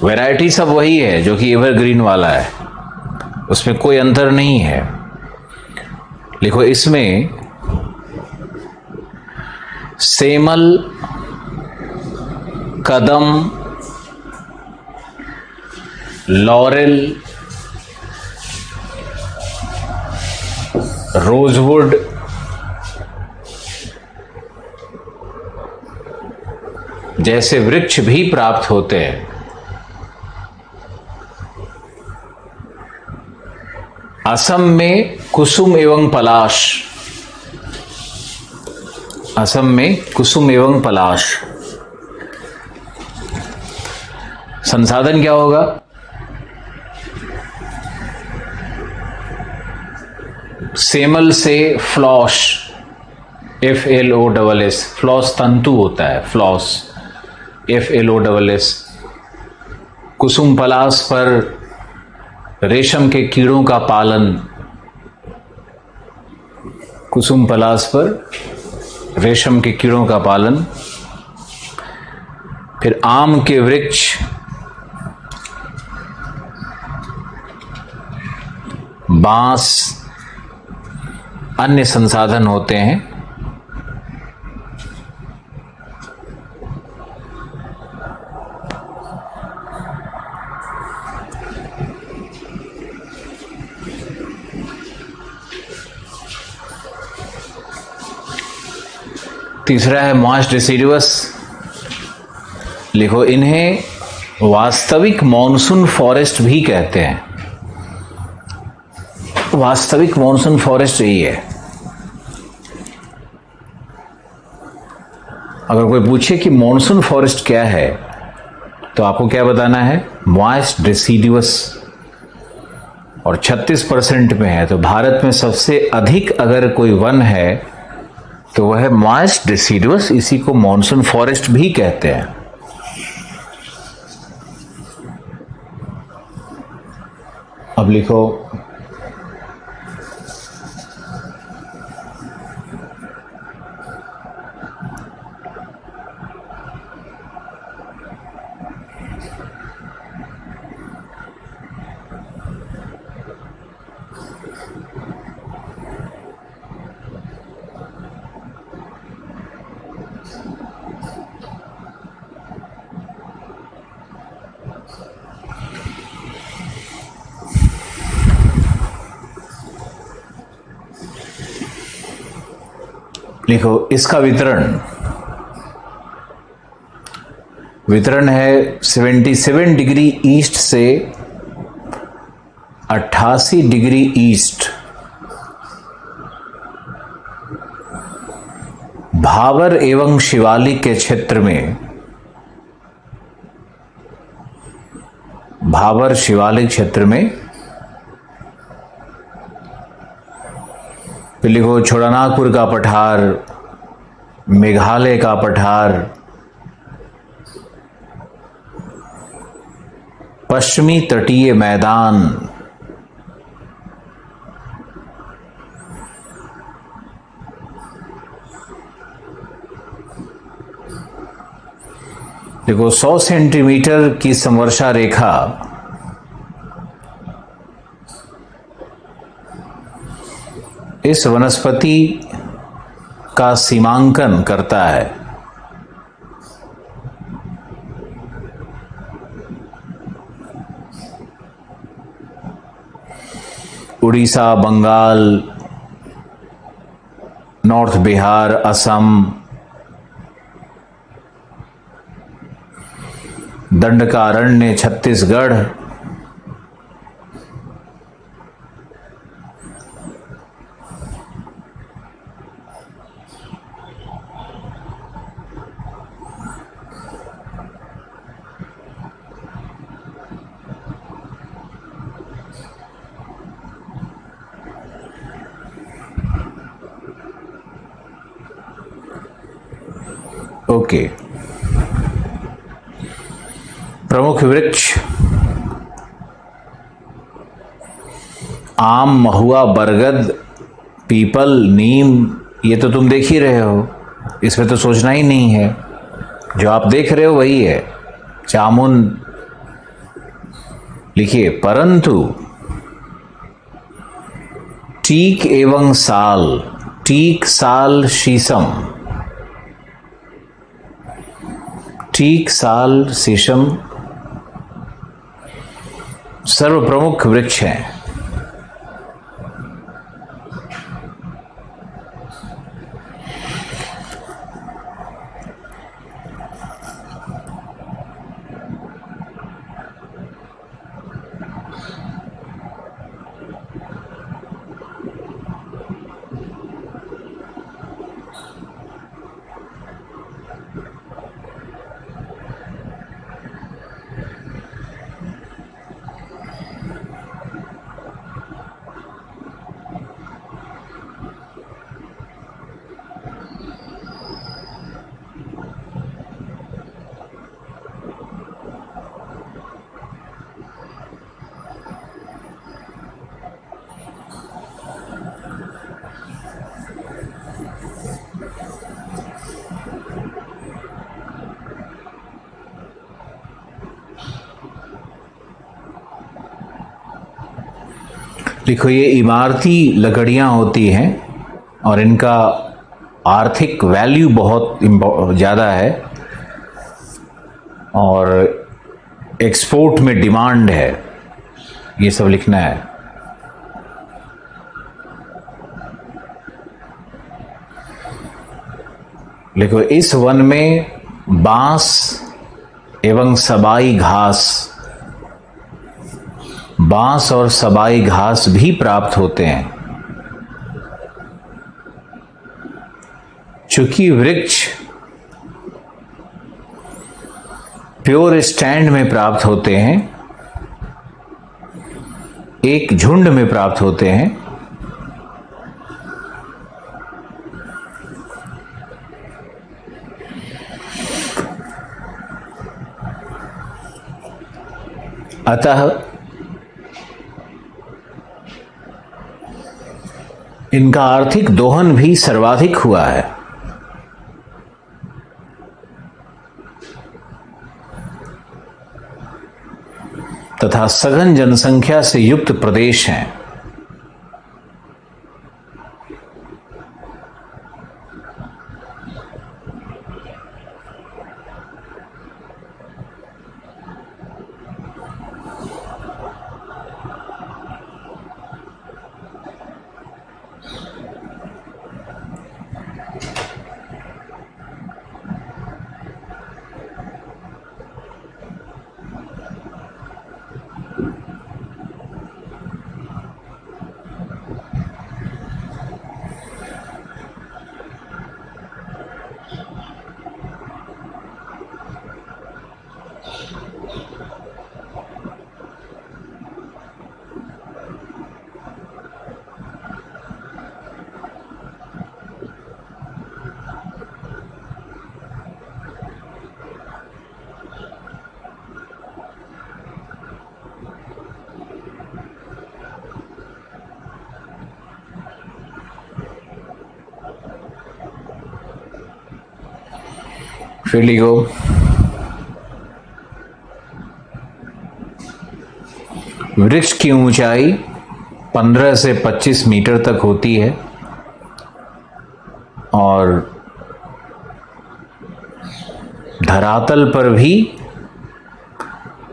वैरायटी सब वही है जो कि एवरग्रीन वाला है, उसमें कोई अंतर नहीं है। लिखो, इसमें सेमल, कदम, लॉरेल, रोजवुड, जैसे वृक्ष भी प्राप्त होते हैं। असम में कुसुम एवं पलाश, असम में कुसुम एवं पलाश। संसाधन क्या होगा? सेमल से फ्लॉस, FLOSS, फ्लॉस तंतु होता है, फ्लॉस FLOSS। कुसुम पलाश पर रेशम के कीड़ों का पालन कुसुम पलाश पर रेशम के कीड़ों का पालन, फिर आम के वृक्ष, बांस, अन्य संसाधन होते हैं। तीसरा है मॉइस्ट डिसीडुअस। लिखो, इन्हें वास्तविक मॉनसून फॉरेस्ट भी कहते हैं। वास्तविक मॉनसून फॉरेस्ट यही है। अगर कोई पूछे कि मॉनसून फॉरेस्ट क्या है, तो आपको क्या बताना है? मॉइस्ट डिसीडुअस। और 36% में है। तो भारत में सबसे अधिक अगर कोई वन है तो वह है मॉइस्ट डिसीडुअस। इसी को मॉनसून फॉरेस्ट भी कहते हैं। अब लिखो, इसका वितरण है 77 डिग्री ईस्ट से 88 डिग्री ईस्ट, भाबर एवं शिवालिक के क्षेत्र में। भाबर शिवालिक क्षेत्र में। फिर लिखो, छोटानागपुर का पठार, मेघालय का पठार, पश्चिमी तटीय मैदान, देखो 100 सेंटीमीटर की समवर्षा रेखा इस वनस्पति का सीमांकन करता है। Orissa, Bengal, north Bihar, Assam, Dandakaranya, Chhattisgarh, okay. प्रमुख वृक्ष आम, महुआ, बरगद, पीपल, नीम, ये तो तुम देख ही रहे हो, इसमें तो सोचना ही नहीं है। जो आप देख रहे हो वही है। जामुन लिखिए, परंतु टीक एवं साल, टीक, साल, शीशम, टीक, साल, शीशम सर्व प्रमुख वृक्ष हैं। देखो, ये इमारती लकड़ियाँ होती हैं और इनका आर्थिक वैल्यू बहुत ज़्यादा है और एक्सपोर्ट में डिमांड है, ये सब लिखना है। देखो, इस वन में बांस एवं सबाई घास, बांस और सबाई घास भी प्राप्त होते हैं। चूंकि वृक्ष प्योर स्टैंड में प्राप्त होते हैं, एक झुंड में प्राप्त होते हैं, अतः इनका आर्थिक दोहन भी सर्वाधिक हुआ है। तथा सघन जनसंख्या से युक्त प्रदेश हैं। फिर लिखो, वृक्ष की ऊंचाई 15 से 25 मीटर तक होती है और धरातल पर भी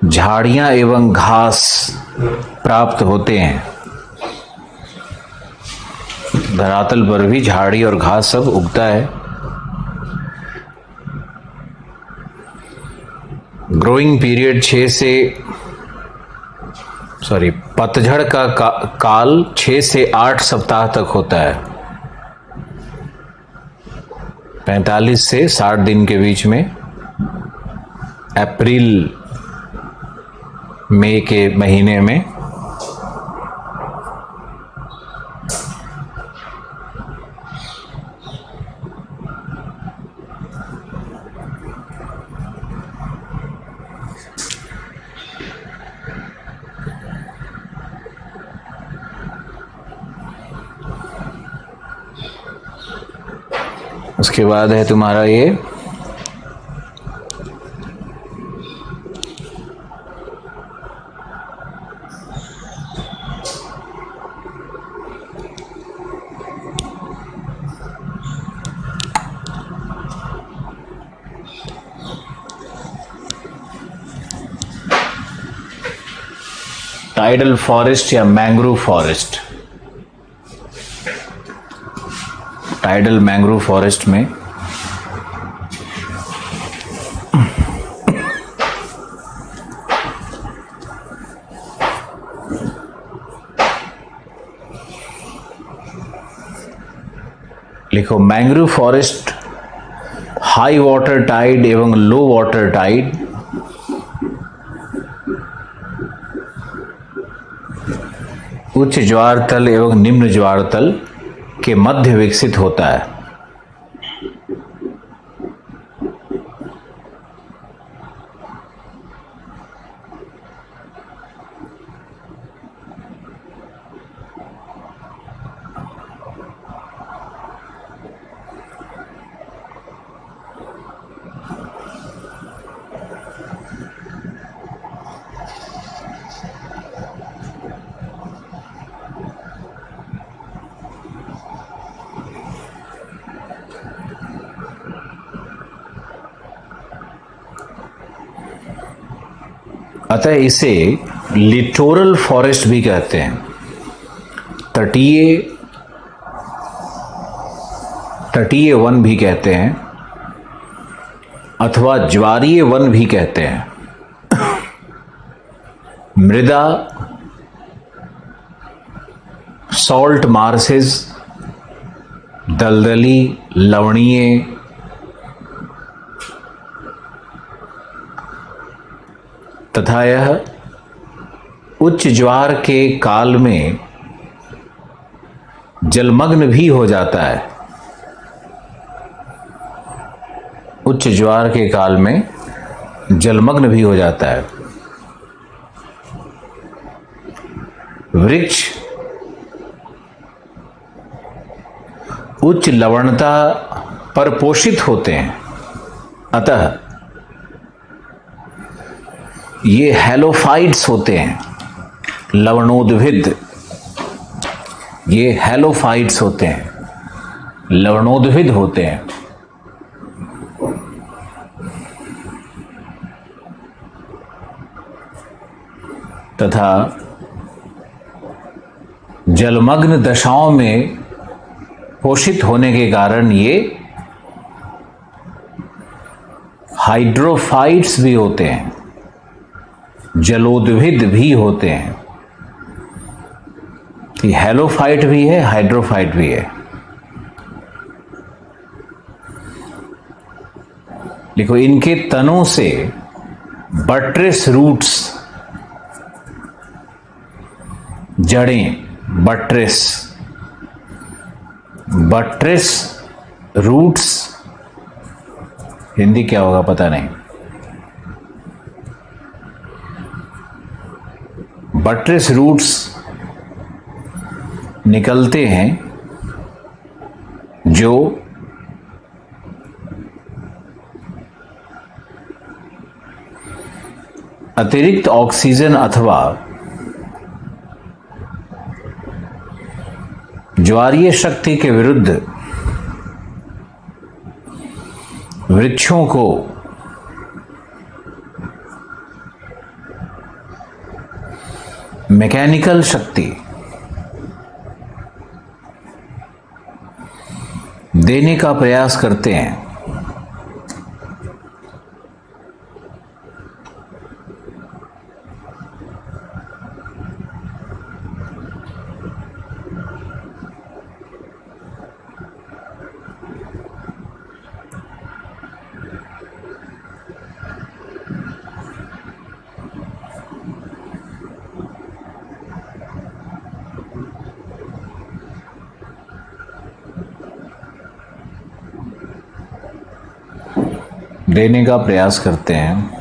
झाड़ियां एवं घास प्राप्त होते हैं। धरातल पर भी झाड़ी और घास सब उगता है। ग्रोइंग पीरियड पतझड़ का काल 6 से 8 सप्ताह तक होता है, 45 से 60 दिन के बीच में। अप्रैल मई के महीने में उसके बाद है तुम्हारा ये टाइडल फॉरेस्ट या mangrove forest. Tidal mangrove forest में लिखो, mangrove forest high water tide एवं लो वाटर टाइड उच्च ज्वार तल एवं निम्न ज्वार तल के मध्य विकसित होता है। अतः इसे लिटोरल फॉरेस्ट भी कहते हैं, तटीय वन भी कहते हैं, अथवा ज्वारीय वन भी कहते हैं। मृदा, सॉल्ट मार्सेस, दलदली, लवणीय, तथा यह उच्च ज्वार के काल में जलमग्न भी हो जाता है। उच्च ज्वार के काल में जलमग्न भी हो जाता है। वृक्ष उच्च लवणता पर पोषित होते हैं, अतः ये हैलोफाइट्स होते हैं, लवणोद्भिद। ये हैलोफाइट्स होते हैं, लवणोद्भिद होते हैं। तथा जलमग्न दशाओं में पोषित होने के कारण ये हाइड्रोफाइट्स भी होते हैं, जलोद्भिद भी होते हैं। ये हैलोफाइट भी है, हाइड्रोफाइट भी है। देखो, इनके तनों से बट्रेस रूट्स, जड़ें, बट्रेस रूट्स, हिंदी क्या होगा पता नहीं। बट्रेस रूट्स निकलते हैं जो अतिरिक्त ऑक्सीजन अथवा ज्वारीय शक्ति के विरुद्ध वृक्षों को मैकेनिकल शक्ति देने का प्रयास करते हैं। देने का प्रयास करते हैं।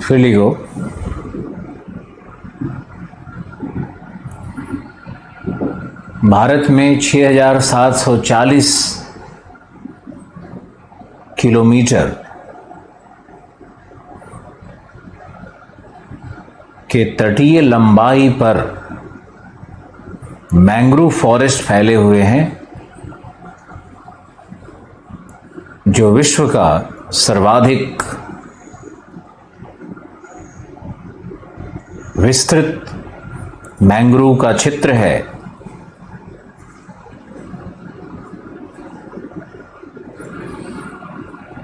फिर लिखो, भारत में 6,740 किलोमीटर के तटीय लंबाई पर मैंग्रोव फॉरेस्ट फैले हुए हैं, जो विश्व का सर्वाधिक विस्तृत मैंग्रोव का क्षेत्र है।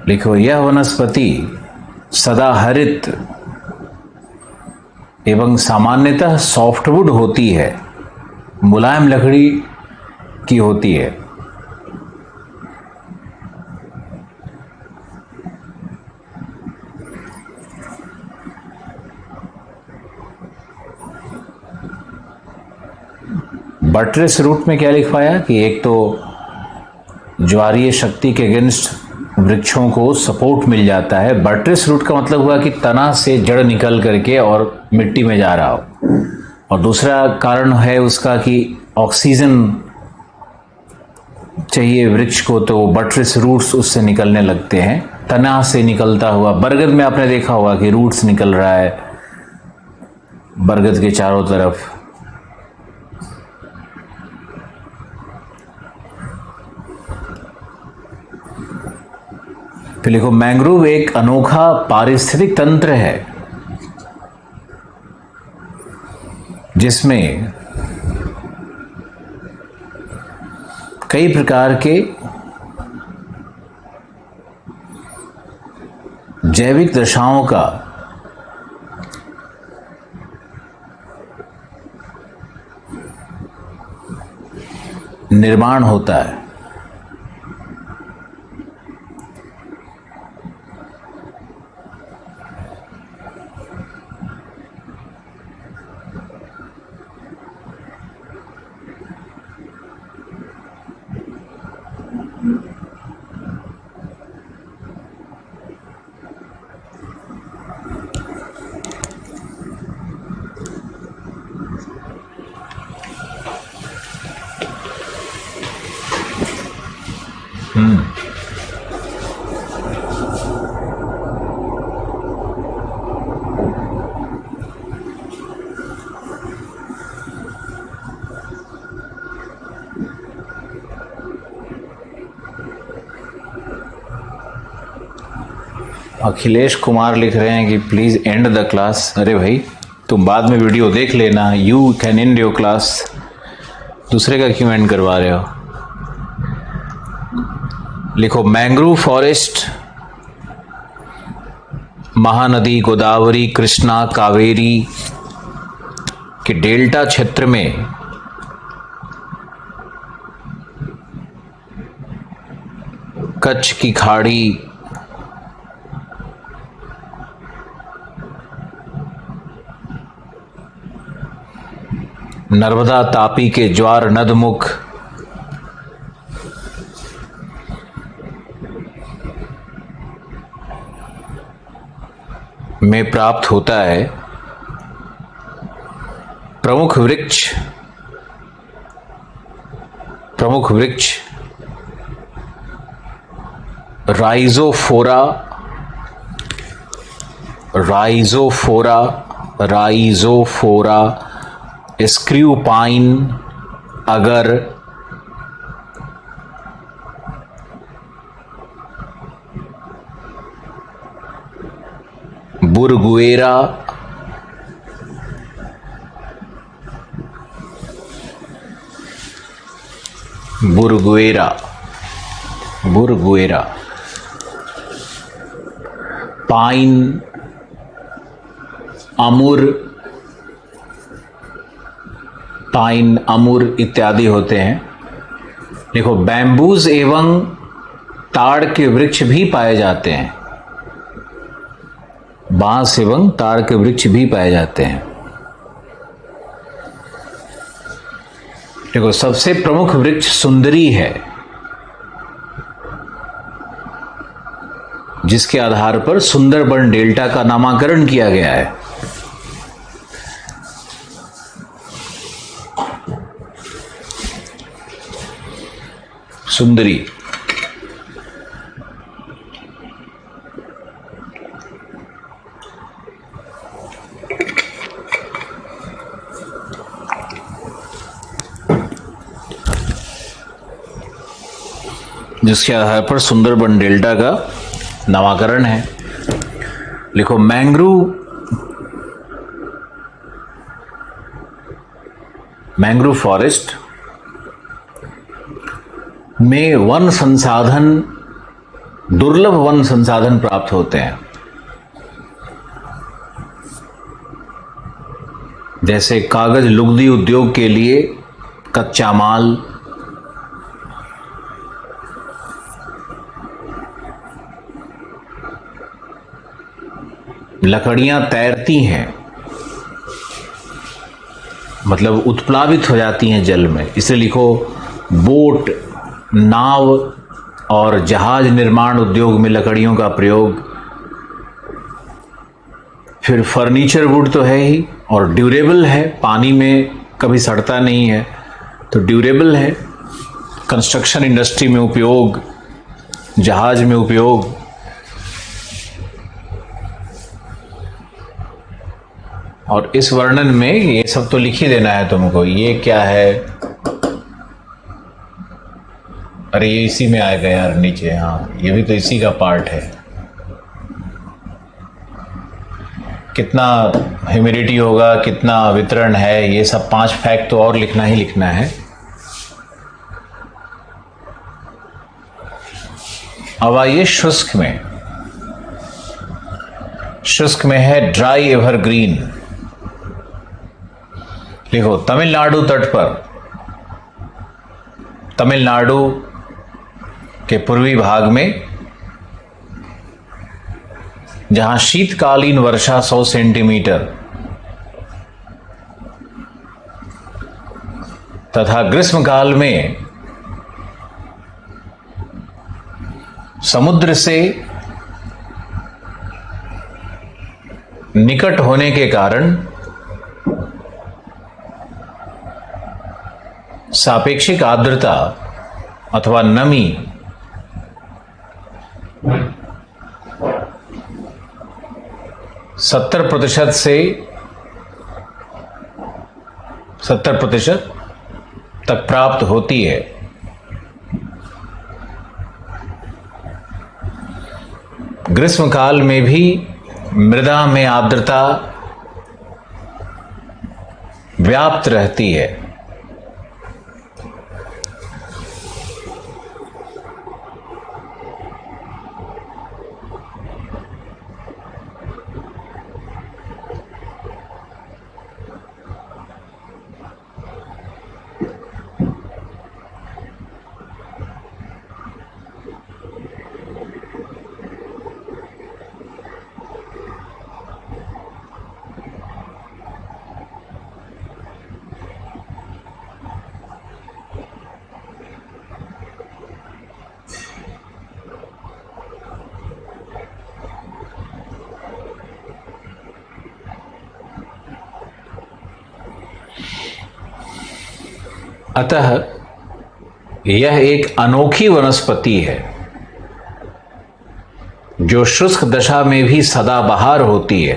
लिखो, यह वनस्पति सदाहरित एवं सामान्यतः सॉफ्टवुड होती है, मुलायम लकड़ी की होती है। बटरेस रूट में क्या लिख पाया कि एक तो ज्वारीय शक्ति के अगेंस्ट वृक्षों को सपोर्ट मिल जाता है। बटरेस रूट का मतलब हुआ कि तना से जड़ निकल करके और मिट्टी में जा रहा हो। और दूसरा कारण है उसका कि ऑक्सीजन चाहिए वृक्ष को, तो बटरेस रूट्स उससे निकलने लगते हैं, तना से निकलता हुआ। बरगद में आपने देखा होगा कि रूट्स निकल रहा है बरगद के चारों तरफ। फिर लिखो, मैंग्रोव एक अनोखा पारिस्थितिक तंत्र है जिसमें कई प्रकार के जैविक दशाओं का निर्माण होता है। अखिलेश कुमार लिख रहे हैं कि प्लीज एंड द क्लास। अरे भाई, तुम बाद में वीडियो देख लेना, you can and your class, दूसरे का क्यों एंड करवा रहे हो। लिखो, मैंग्रोव फॉरेस्ट महानदी गोदावरी, कृष्णा, कावेरी के डेल्टा क्षेत्र में कच्छ की खाड़ी, नर्मदा तापी के ज्वार नदमुख, में प्राप्त होता है। प्रमुख वृक्ष राइजोफोरा, स्क्रू पाइन, अगर, बुरगुएरा, पाइन, अमुर इत्यादि होते हैं। देखो, बैम्बूज एवं ताड़ के वृक्ष भी पाए जाते हैं, बांस एवं ताड़ के वृक्ष भी पाए जाते हैं। देखो, सबसे प्रमुख वृक्ष सुंदरी है, जिसके आधार पर सुंदरबन डेल्टा का नामकरण किया गया है। सुंदरी जिसके आधार पर सुंदरबन डेल्टा का नामकरण है। लिखो, मैंग्रोव फॉरेस्ट में वन संसाधन दुर्लभ वन संसाधन प्राप्त होते हैं, जैसे कागज लुगदी उद्योग के लिए कच्चा माल, लकड़ियां तैरती हैं, मतलब उत्प्लावित हो जाती हैं जल में, इसे लिखो बोट, नाव और जहाज निर्माण उद्योग में लकड़ियों का प्रयोग। फिर फर्नीचर वुड तो है ही और ड्यूरेबल है, पानी में कभी सड़ता नहीं है तो ड्यूरेबल है। कंस्ट्रक्शन इंडस्ट्री में उपयोग, जहाज में उपयोग। और इस वर्णन में ये सब तो लिख ही देना है तुमको। ये क्या है, अरे ये इसी में आएगा यार नीचे, हाँ ये भी तो इसी का पार्ट है। कितना ह्यूमिडिटी होगा, कितना वितरण है, ये सब 5 फैक्ट तो और लिखना ही लिखना है। अब आइए शुष्क में। शुष्क में है ड्राई एवरग्रीन। देखो तमिलनाडु तट पर, तमिलनाडु के पूर्वी भाग में जहां शीतकालीन वर्षा 100 सेंटीमीटर तथा ग्रीष्मकाल में समुद्र से निकट होने के कारण सापेक्षिक आर्द्रता अथवा नमी 70% से 70% तक प्राप्त होती है। ग्रीष्मकाल में भी मृदा में आर्द्रता व्याप्त रहती है। अतः यह एक अनोखी वनस्पति है जो शुष्क दशा में भी सदाबहार होती है।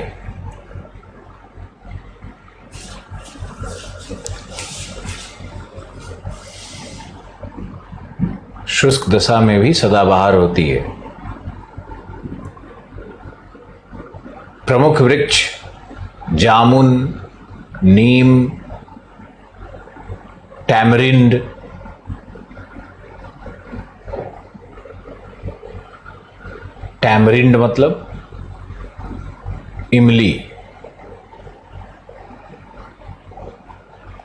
शुष्क दशा में भी सदाबहार होती है। प्रमुख वृक्ष जामुन, नीम, टैमरिंड, टैमरिंड मतलब इमली,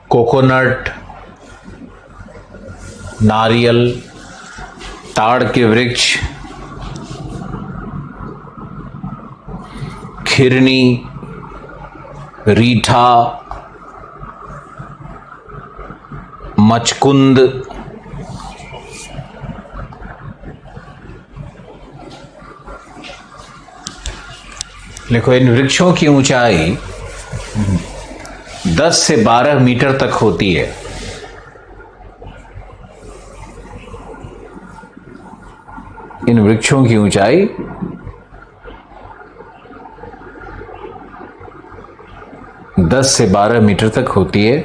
कोकोनट, नारियल, ताड़ के वृक्ष, खिरनी, रीठा, मचकुंद, देखो इन वृक्षों की ऊंचाई 10 से 12 मीटर तक होती है। इन वृक्षों की ऊंचाई 10 से 12 मीटर तक होती है।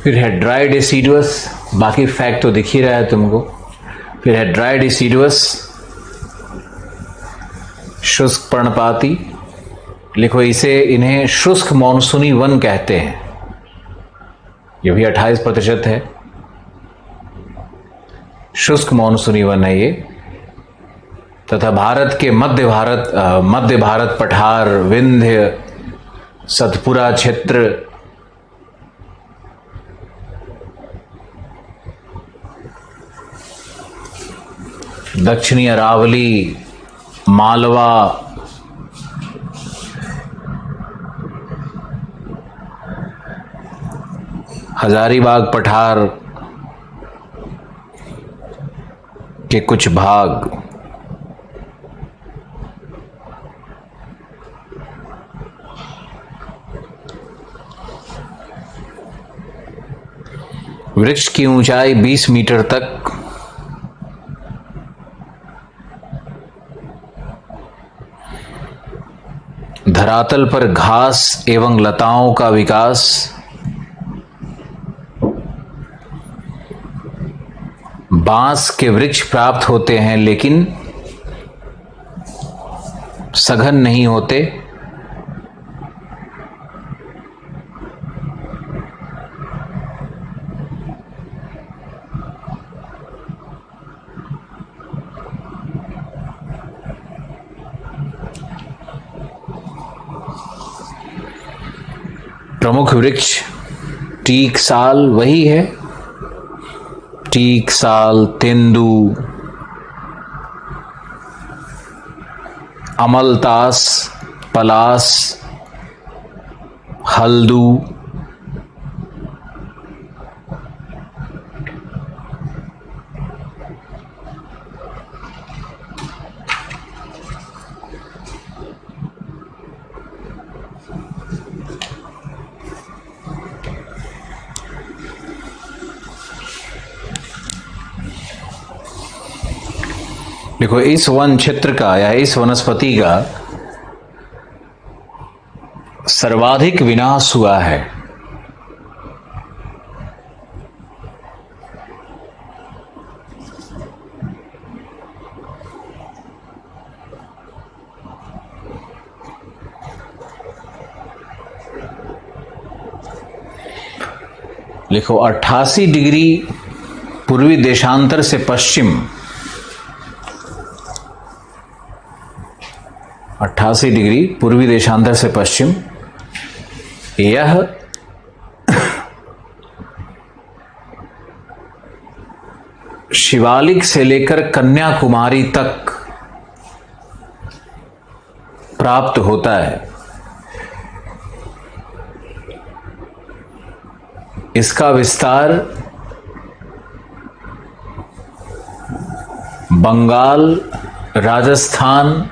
फिर है ड्राई डेसिडुअस, बाकी फैक्ट तो दिख ही रहा है तुमको। फिर है ड्राई डेसिडुअस, शुष्क पर्णपाती, लिखो इसे, इन्हें शुष्क मॉनसूनी वन कहते हैं। ये भी 28% है। शुष्क मानसूनी वन है ये। तथा भारत के मध्य भारत पठार, विंध्य, सतपुरा क्षेत्र, दक्षिणी अरावली, मालवा, हजारीबाग पठार के कुछ भाग, वृक्ष की ऊंचाई 20 मीटर तक, धरातल पर घास एवं लताओं का विकास, बांस के वृक्ष प्राप्त होते हैं लेकिन सघन नहीं होते। प्रमुख वृक्ष टीक साल वही है, टीक साल, तेंदू, अमलतास, पलास, हल्दू, देखो इस वन क्षेत्र का या इस वनस्पति का सर्वाधिक विनाश हुआ है। लिखो 88 डिग्री पूर्वी देशांतर से पश्चिम, 88 डिग्री पूर्वी देशांतर से पश्चिम, यह शिवालिक से लेकर कन्याकुमारी तक प्राप्त होता है। इसका विस्तार बंगाल, राजस्थान,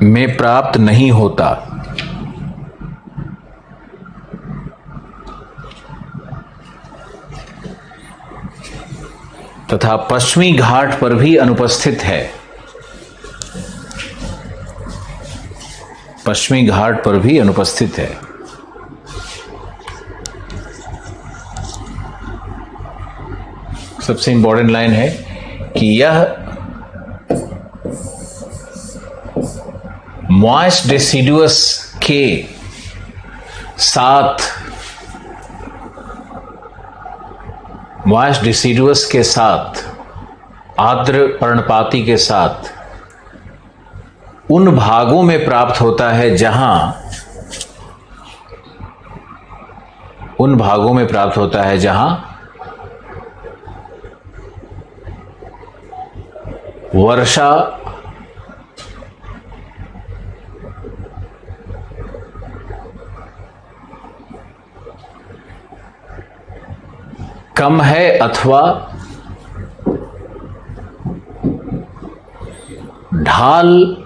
में प्राप्त नहीं होता। तथा पश्चिमी घाट पर भी अनुपस्थित है। पश्चिमी घाट पर भी अनुपस्थित है। सबसे इंपॉर्टेंट लाइन है कि यह मॉइस्ट डेसिडुअस के साथ, मॉइस्ट डेसिडुअस के साथ, आर्द्र पर्णपाती के साथ उन भागों में प्राप्त होता है जहां वर्षा कम है अथवा ढाल,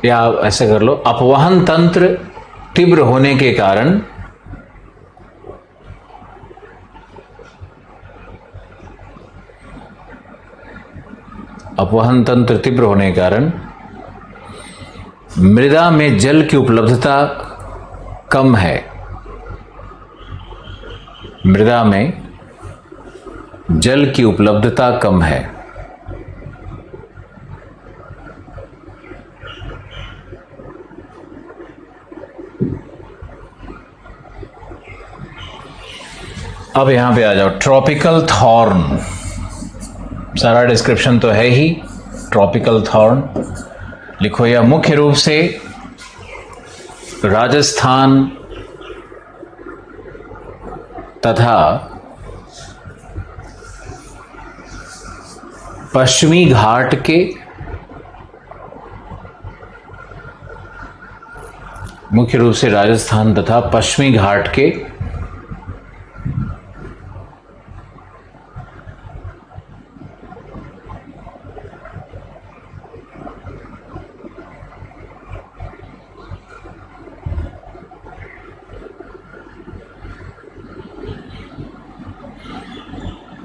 या ऐसे कर लो, अपवहन तंत्र तीव्र होने के कारण मृदा में जल की उपलब्धता कम है। मृदा में जल की उपलब्धता कम है। अब यहां पे आ जाओ, ट्रॉपिकल थॉर्न, सारा डिस्क्रिप्शन तो है ही। ट्रॉपिकल थॉर्न लिखो, यह मुख्य रूप से राजस्थान तथा पश्चिमी घाट के मुख्य रूप से राजस्थान तथा पश्चिमी घाट के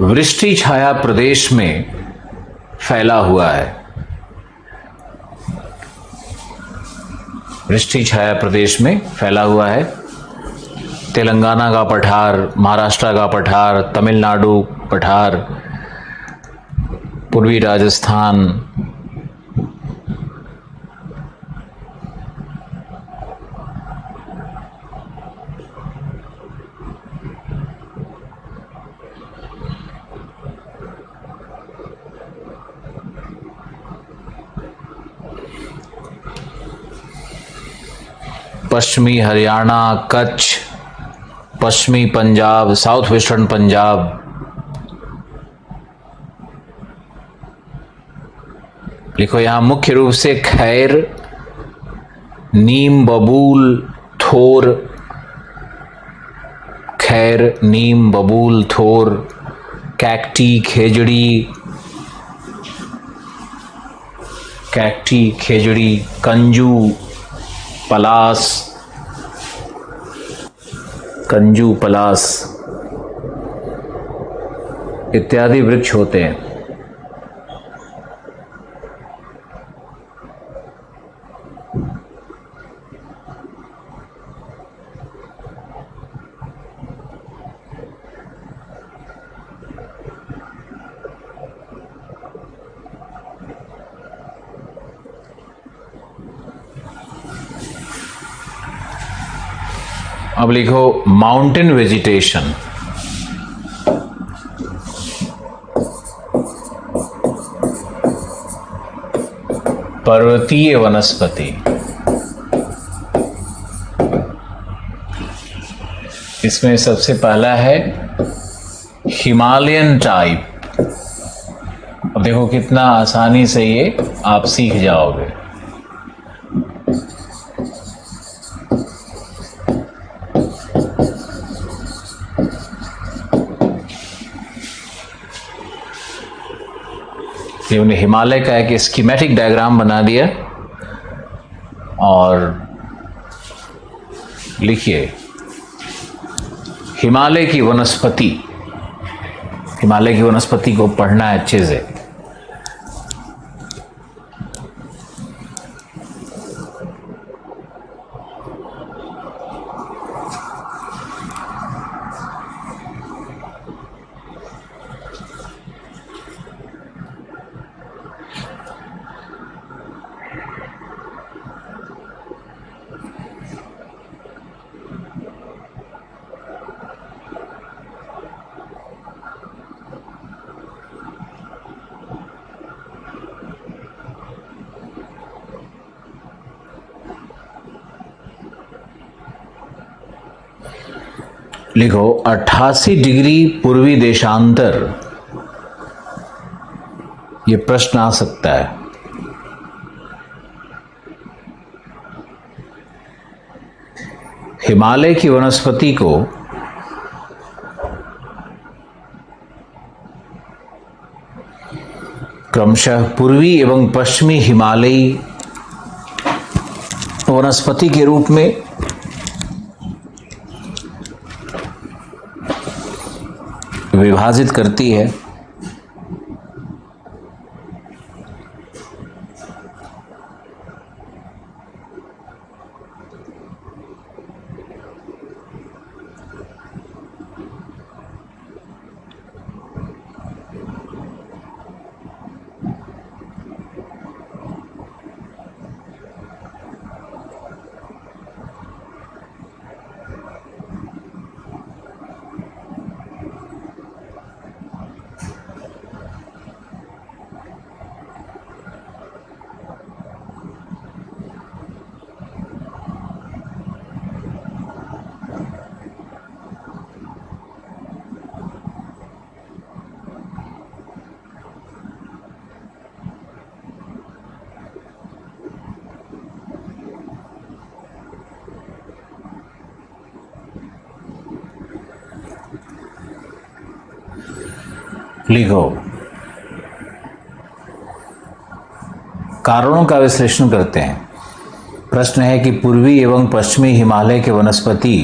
वृष्टि छाया प्रदेश में फैला हुआ है। वृष्टि छाया प्रदेश में फैला हुआ है। तेलंगाना का पठार, महाराष्ट्र का पठार, तमिलनाडु पठार, पूर्वी राजस्थान, पश्चिमी हरियाणा, कच्छ, पश्चिमी पंजाब, साउथ वेस्टर्न पंजाब, लिखो यहां मुख्य रूप से खैर, नीम, बबूल, थोर, खैर, नीम, बबूल, थोर, कैक्टी, खेजड़ी, कंजू, पलास इत्यादि वृक्ष होते हैं। अब लिखो माउंटेन वेजिटेशन। पर्वतीय वनस्पति। इसमें सबसे पहला है हिमालयन टाइप। अब देखो कितना आसानी से ये आप सीख जाओगे। उन्हें हिमालय का एक स्कीमेटिक डायग्राम बना दिया और लिखिए हिमालय की वनस्पति। हिमालय की वनस्पति को पढ़ना है अच्छे से। लिखो 88 डिग्री पूर्वी देशांतर। ये प्रश्न आ सकता है। हिमालय की वनस्पति को क्रमशः पूर्वी एवं पश्चिमी हिमालयी वनस्पति के रूप में विभाजित करती है। लिखो। कारणों का विश्लेषण करते हैं। प्रश्न है कि पूर्वी एवं पश्चिमी हिमालय के वनस्पति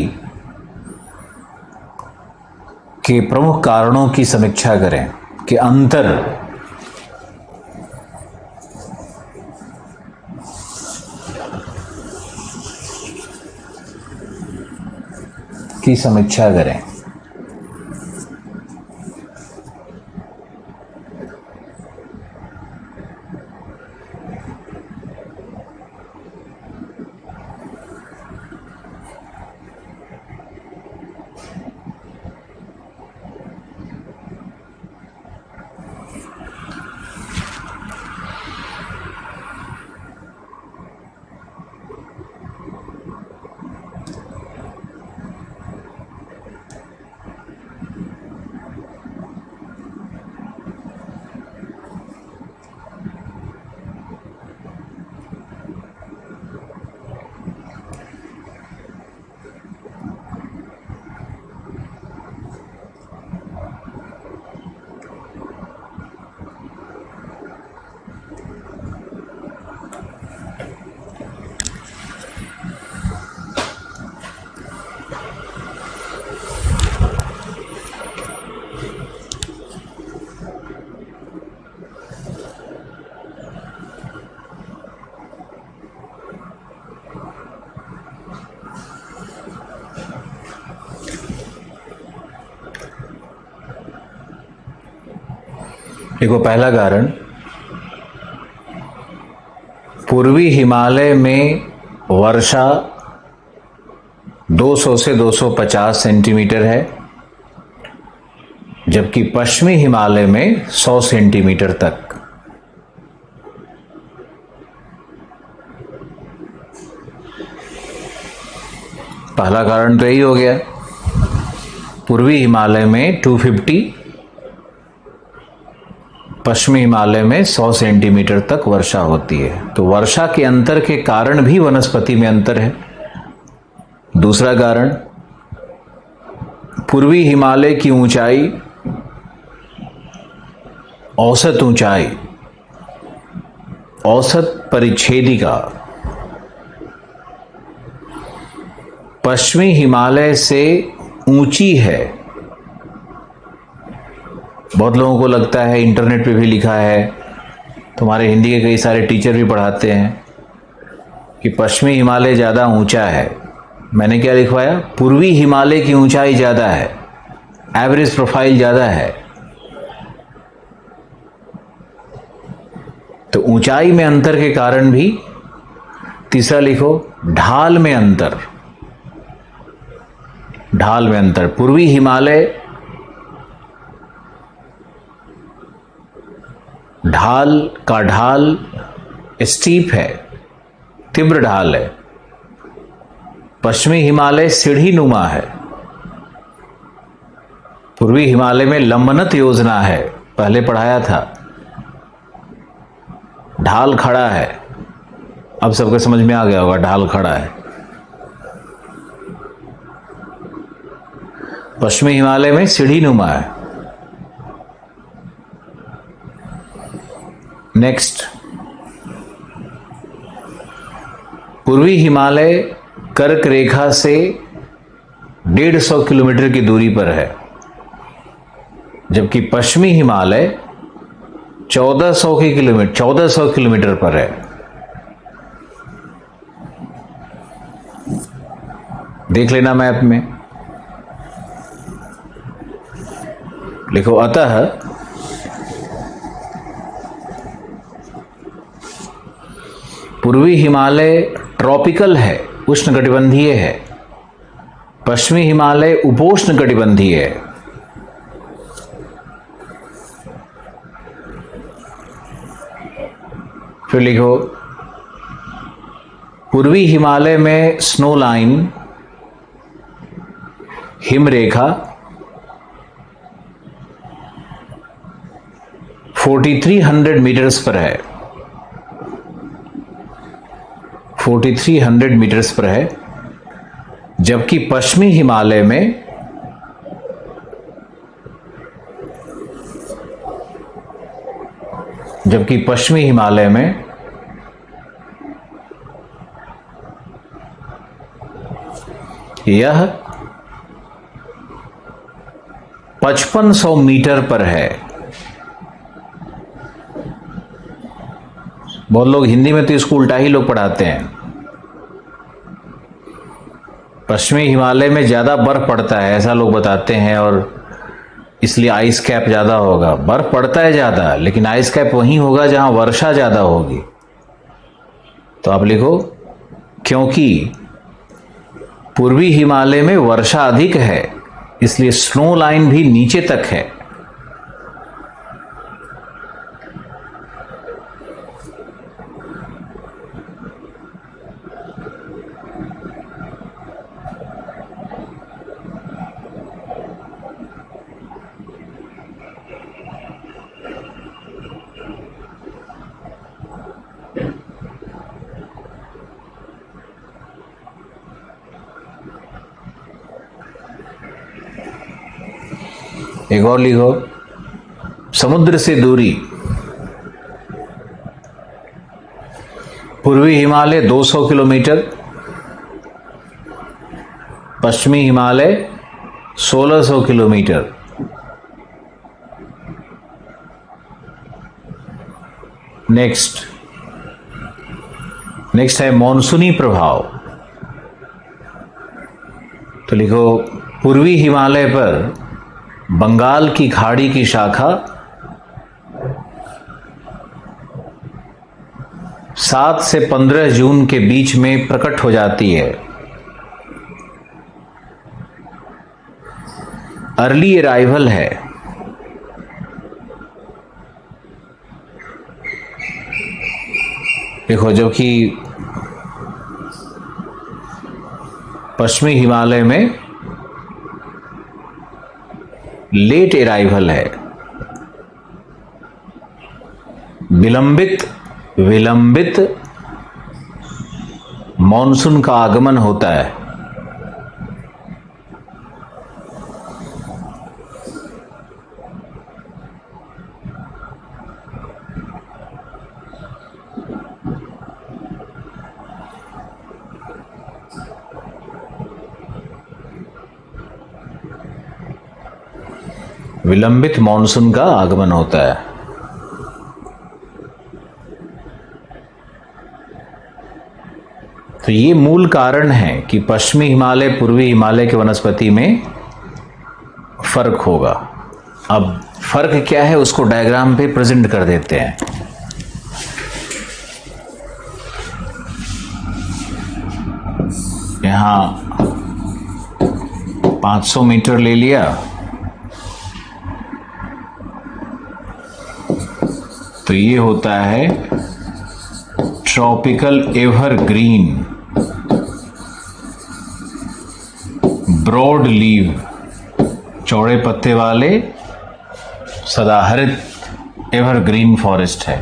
के प्रमुख कारणों की समीक्षा करें कि अंतर की समीक्षा करें। देखो, पहला कारण, पूर्वी हिमालय में वर्षा 200 से 250 सेंटीमीटर है, जबकि पश्चिमी हिमालय में 100 सेंटीमीटर तक। पहला कारण तो यही हो गया, पूर्वी हिमालय में 250, पश्चिमी हिमालय में 100 सेंटीमीटर तक वर्षा होती है। तो वर्षा के अंतर के कारण भी वनस्पति में अंतर है। दूसरा कारण, पूर्वी हिमालय की ऊंचाई, औसत ऊंचाई, औसत परिच्छेदिका पश्चिमी हिमालय से ऊंची है। बहुत लोगों को लगता है, इंटरनेट पे भी लिखा है, तुम्हारे हिंदी के कई सारे टीचर भी पढ़ाते हैं कि पश्चिमी हिमालय ज़्यादा ऊंचा है। मैंने क्या लिखवाया? पूर्वी हिमालय की ऊंचाई ज़्यादा है, एवरेज प्रोफाइल ज़्यादा है। तो ऊंचाई में अंतर के कारण भी। तीसरा लिखो, ढाल में अंतर। ढाल में अंतर, पूर्वी हिमालय ढाल स्टीप है, तीव्र ढाल है। पश्चिमी हिमालय सीढ़ी नुमा है। पूर्वी हिमालय में लंबनत योजना है, पहले पढ़ाया था। ढाल खड़ा है, अब सबको समझ में आ गया होगा, ढाल खड़ा है। पश्चिमी हिमालय में सीढ़ी नुमा है। नेक्स्ट, पूर्वी हिमालय कर्क रेखा से 150 किलोमीटर की दूरी पर है, जबकि पश्चिमी हिमालय 1400 किलोमीटर पर है। देख लेना मैप में, लिखो, अतः पूर्वी हिमालय ट्रॉपिकल है, उष्णकटिबंधीय है। पश्चिमी हिमालय उपोष्णकटिबंधीय है। फिर लिखो, पूर्वी हिमालय में स्नो लाइन, हिमरेखा 4300 मीटर्स पर है। 4300 मीटर्स पर है, जबकि पश्चिमी हिमालय में जबकि पश्चिमी हिमालय में यह 5500 मीटर पर है। बहुत लोग हिंदी में तो इसको उल्टा ही लोग पढ़ाते हैं। पश्चिमी हिमालय में ज्यादा बर्फ पड़ता है ऐसा लोग बताते हैं, और इसलिए आइस कैप ज्यादा होगा। बर्फ पड़ता है ज्यादा, लेकिन आइस कैप वहीं होगा जहां वर्षा ज्यादा होगी। तो आप लिखो, क्योंकि पूर्वी हिमालय में वर्षा अधिक है इसलिए स्नो लाइन भी नीचे तक है। एक और लिखो, समुद्र से दूरी। पूर्वी हिमालय 200 किलोमीटर, पश्चिमी हिमालय 1600 किलोमीटर। नेक्स्ट है मॉनसूनी प्रभाव। तो लिखो, पूर्वी हिमालय पर बंगाल की खाड़ी की शाखा 7 से 15 जून के बीच में प्रकट हो जाती है। अर्ली अराइवल है। देखो, जबकि पश्चिमी हिमालय में लेट अराइवल है। विलंबित मॉनसून का आगमन होता है। विलंबित मॉनसून का आगमन होता है। तो ये मूल कारण है कि पश्चिमी हिमालय पूर्वी हिमालय के वनस्पति में फर्क होगा। अब फर्क क्या है उसको डायग्राम पे प्रेजेंट कर देते हैं। यहां 500 मीटर ले लिया, तो ये होता है ट्रॉपिकल एवरग्रीन ब्रॉड लीव, चौड़े पत्ते वाले सदाहरित एवरग्रीन फॉरेस्ट है।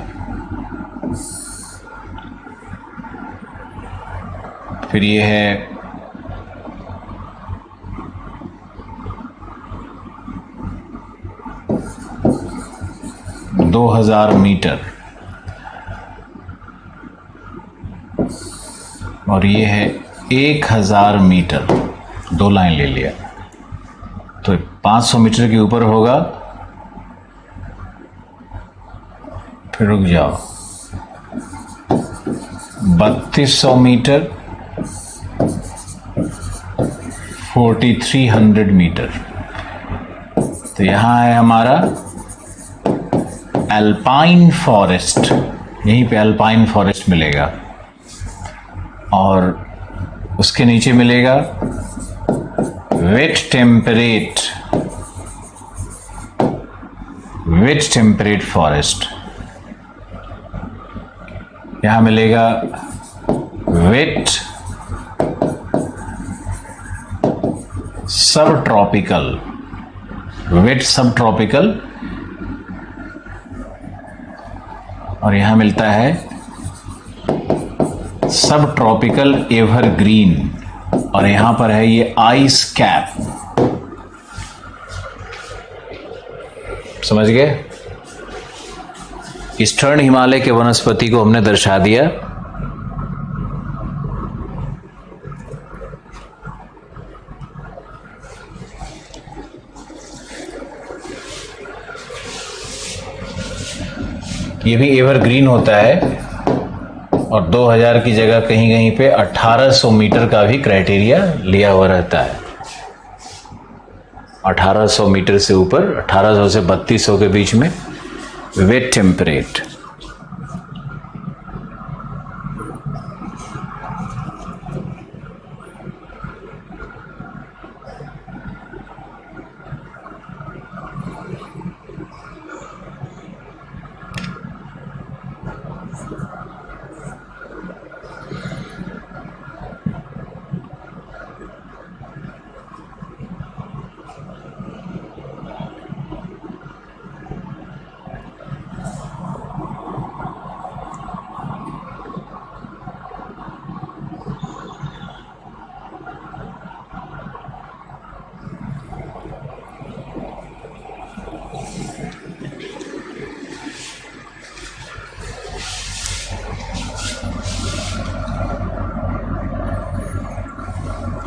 फिर ये है 2000 मीटर, और ये है 1000 मीटर। 2 लाइन ले लिया, तो 500 मीटर के ऊपर होगा। फिर रुक जाओ, 3200 मीटर, 4300 मीटर। तो यहां है हमारा अल्पाइन फॉरेस्ट, यहीं पे अल्पाइन फॉरेस्ट मिलेगा, और उसके नीचे मिलेगा वेट टेम्परेट फॉरेस्ट। यहां मिलेगा वेट सब ट्रॉपिकल, और यहां मिलता है सब ट्रॉपिकल एवरग्रीन, और यहां पर है ये आइस कैप। समझ गए? ईस्टर्न हिमालय के वनस्पति को हमने दर्शा दिया। ये भी एवरग्रीन होता है और 2000 की जगह कहीं कहीं पे 1800 मीटर का भी क्राइटेरिया लिया हुआ रहता है। 1800 मीटर से ऊपर, 1800 से 3200 के बीच में वेट टेम्परेट।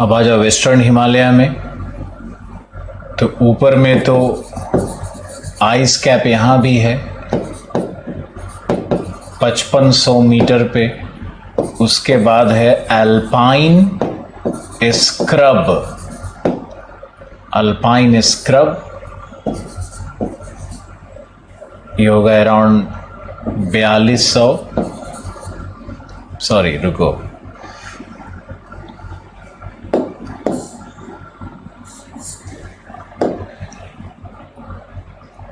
अब आ जाओ वेस्टर्न हिमालय में। तो ऊपर में तो आइस कैप यहाँ भी है 5500 मीटर पे। उसके बाद है अल्पाइन स्क्रब। अल्पाइन स्क्रब ये होगा अराउंड 4200, सॉरी रुको,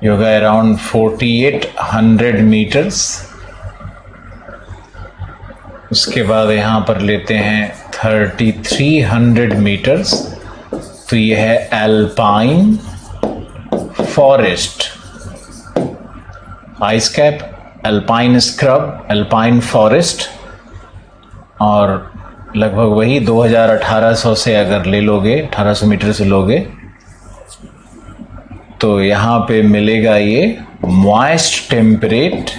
ये होगा अराउंड 4800 मीटर्स। उसके बाद यहाँ पर लेते हैं 3300 मीटर्स। तो ये है alpine forest, ice cap, alpine scrub, alpine forest. और लगभग वही 2000-1800 से अगर ले लोगे, 1800 मीटर से लोगे तो यहाँ पे मिलेगा ये मॉइस्ट टेम्परेट,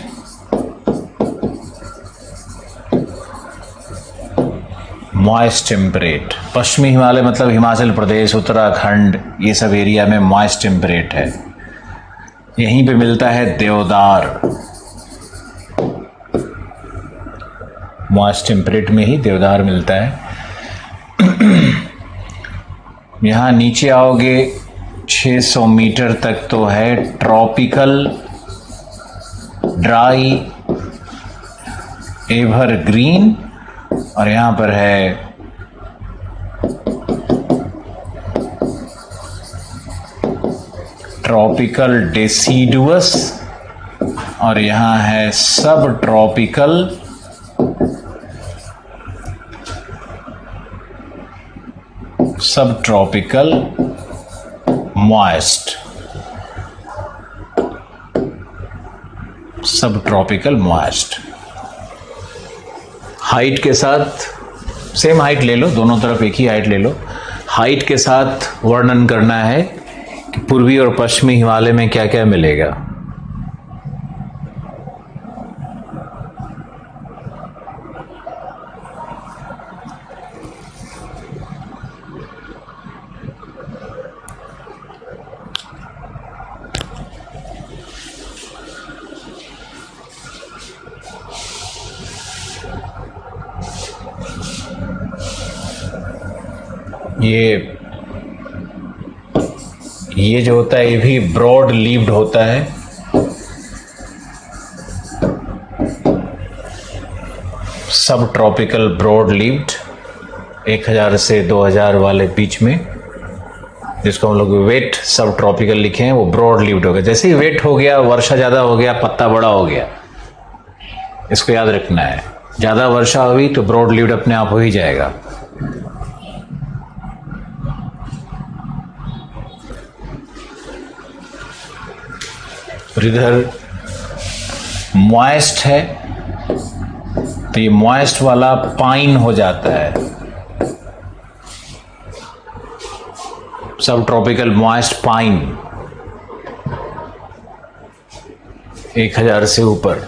मॉइस्ट टेम्परेट। पश्चिमी हिमालय मतलब हिमाचल प्रदेश, उत्तराखंड, ये सब एरिया में मॉइस्ट टेम्परेट है। यहीं पे मिलता है देवदार, मॉइस्ट टेम्परेट में ही देवदार मिलता है। यहाँ नीचे आओगे 600 मीटर तक तो है ट्रॉपिकल ड्राई एवरग्रीन। और यहाँ पर है ट्रॉपिकल डेसिडुअस। और यहाँ है सब ट्रॉपिकल मॉइस्ट, सब ट्रॉपिकल मॉइस्ट। हाइट के साथ सेम हाइट ले लो, दोनों तरफ एक ही हाइट ले लो। हाइट के साथ वर्णन करना है कि पूर्वी और पश्चिमी हिमालय में क्या क्या मिलेगा। ये जो होता है ये भी ब्रॉड लीव्ड होता है। सब ट्रॉपिकल ब्रॉड लीव्ड 1000 से 2000 वाले बीच में, जिसको हम लोग वेट सब ट्रॉपिकल लिखे हैं, वो ब्रॉड लीव्ड हो गया। जैसे ही वेट हो गया, वर्षा ज़्यादा हो गया, पत्ता बड़ा हो गया, इसको याद रखना है। ज़्यादा वर्षा हुई तो ब्रॉड लीव्ड अपने आप हो ही जाएगा। और इधर मॉइस्ट है तो ये मॉइस्ट वाला पाइन हो जाता है। सब ट्रॉपिकल मॉइस्ट पाइन 1000 से ऊपर।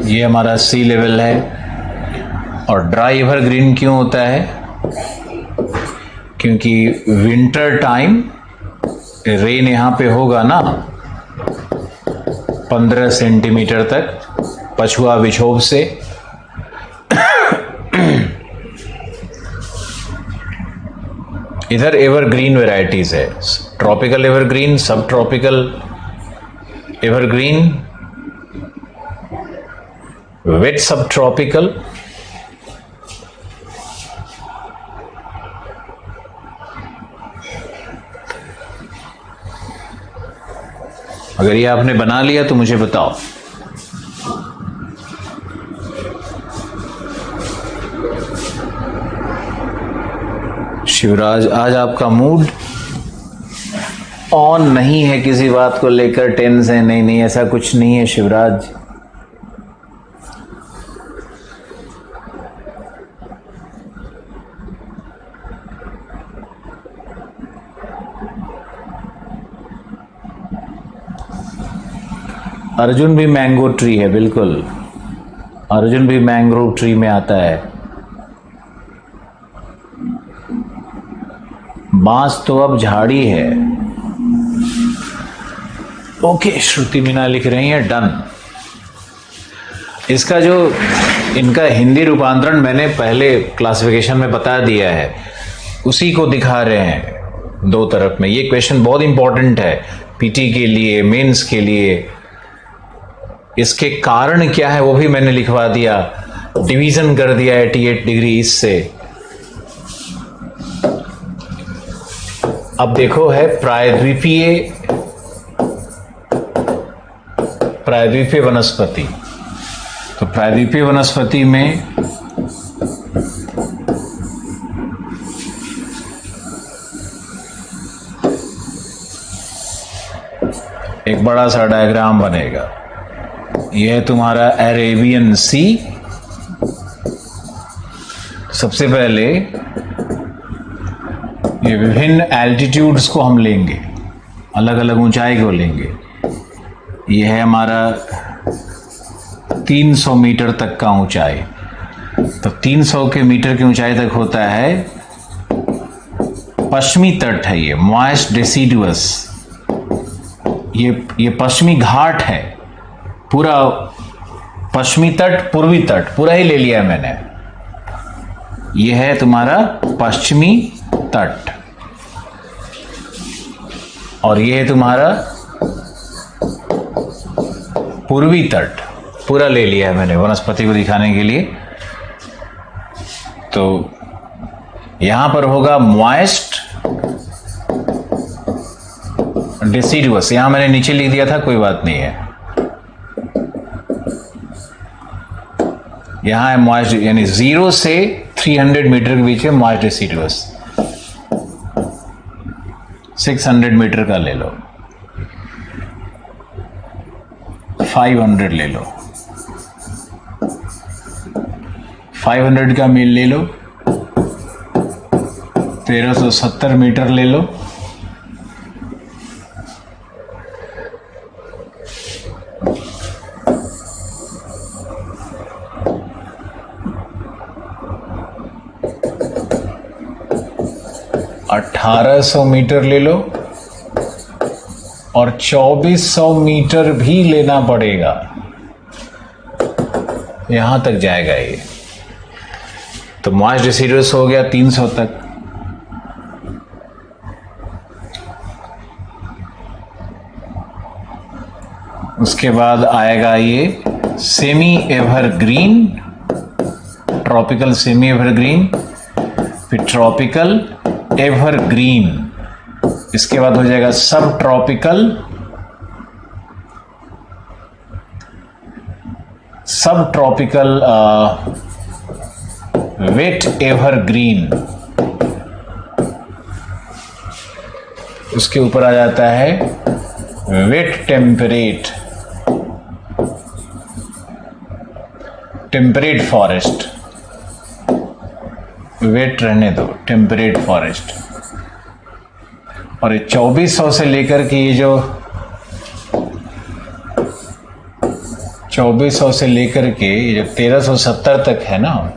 ये हमारा सी लेवल है। और ड्राई एवरग्रीन क्यों होता है? क्योंकि विंटर टाइम रेन यहां पे होगा ना 15 सेंटीमीटर तक पछुआ विक्षोभ से। इधर एवरग्रीन वैरायटीज है, ट्रॉपिकल एवरग्रीन, सब ट्रॉपिकल एवरग्रीन, वेट सब ट्रॉपिकल। अगर ये आपने बना लिया तो मुझे बताओ। शिवराज, आज आपका मूड ऑन नहीं है, किसी बात को लेकर टेंस है? नहीं नहीं, ऐसा कुछ नहीं है शिवराज। अर्जुन भी मैंगो ट्री है, बिल्कुल, अर्जुन भी मैंग्रोव ट्री में आता है। बांस तो अब झाड़ी है। ओके, श्रुति मीना लिख रही है डन। इसका जो इनका हिंदी रूपांतरण मैंने पहले क्लासिफिकेशन में बता दिया है, उसी को दिखा रहे हैं दो तरफ में। ये क्वेश्चन बहुत इंपॉर्टेंट है पीटी के लिए, मेंस के लिए। इसके कारण क्या है वो भी मैंने लिखवा दिया, डिवीजन कर दिया 88 डिग्री इससे। अब देखो, है प्रायद्वीपीय वनस्पति। तो प्रायद्वीपीय वनस्पति में एक बड़ा सा डायग्राम बनेगा। यह है तुम्हारा अरेबियन सी। सबसे पहले ये विभिन्न एल्टीट्यूड्स को हम लेंगे, अलग अलग ऊंचाई को लेंगे। यह है हमारा 300 मीटर तक का ऊंचाई। तो 300 के मीटर की ऊंचाई तक होता है पश्चिमी तट है, ये मॉइस्ट डेसिडुअस। ये पश्चिमी घाट है, पूरा पश्चिमी तट, पूर्वी तट पूरा ही ले लिया है मैंने। यह है तुम्हारा पश्चिमी तट और यह है तुम्हारा पूर्वी तट, पूरा ले लिया है मैंने वनस्पति को दिखाने के लिए। तो यहां पर होगा मॉइस्ट डेसिडुअस। यहां मैंने नीचे लिख दिया था, कोई बात नहीं है। यहां है मॉइस्ट, यानी 0 से 300 मीटर के बीच में मॉइस्ट डेसिडुअस। 600 मीटर का ले लो, 500 ले लो, 500 का मील ले लो, 1370 मीटर ले लो, $1800 मीटर ले लो और 2400 मीटर भी लेना पड़ेगा। यहां तक जाएगा ये। तो मॉइस्ट डेसिडुअस हो गया 300 तक। उसके बाद आएगा ये semi evergreen, tropical semi evergreen, फिर ट्रॉपिकल एवरग्रीन। इसके बाद हो जाएगा सब ट्रॉपिकल, वेट एवरग्रीन। उसके ऊपर आ जाता है वेट टेम्परेट फॉरेस्ट। वेट रहने दो, टेम्परेट फॉरेस्ट। और ये 2400 से लेकर के ये जो 2400 से लेकर के ये जो 1370 तक है ना,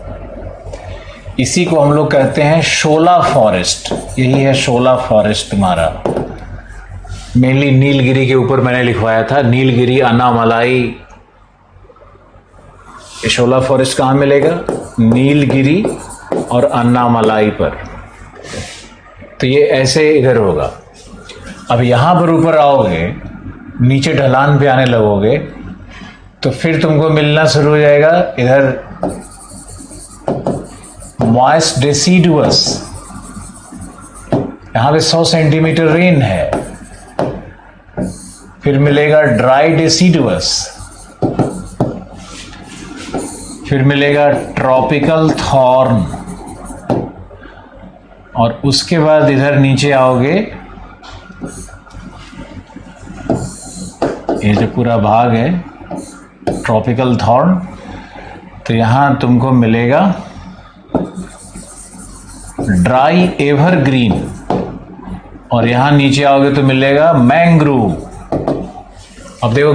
इसी को हम लोग कहते हैं शोला फॉरेस्ट। यही है शोला फॉरेस्ट तुम्हारा। मेनली नीलगिरी के ऊपर मैंने लिखवाया था, नीलगिरी, अन्नामलाई। ये शोला फॉरेस्ट कहाँ मिलेगा? नीलगिरी और अन्नामलाई पर। तो ये ऐसे इधर होगा। अब यहां पर ऊपर आओगे, नीचे ढलान पे आने लगोगे, तो फिर तुमको मिलना शुरू हो जाएगा इधर मॉइस्ट डेसिडुअस। यहां पे 100 सेंटीमीटर रेन है। फिर मिलेगा ड्राई डेसिडुअस, फिर मिलेगा ट्रॉपिकल थॉर्न, और उसके बाद इधर नीचे आओगे, ये जो पूरा भाग है ट्रॉपिकल थॉर्न, तो यहां तुमको मिलेगा ड्राई एवरग्रीन, और यहां नीचे आओगे तो मिलेगा मैंग्रोव। अब देखो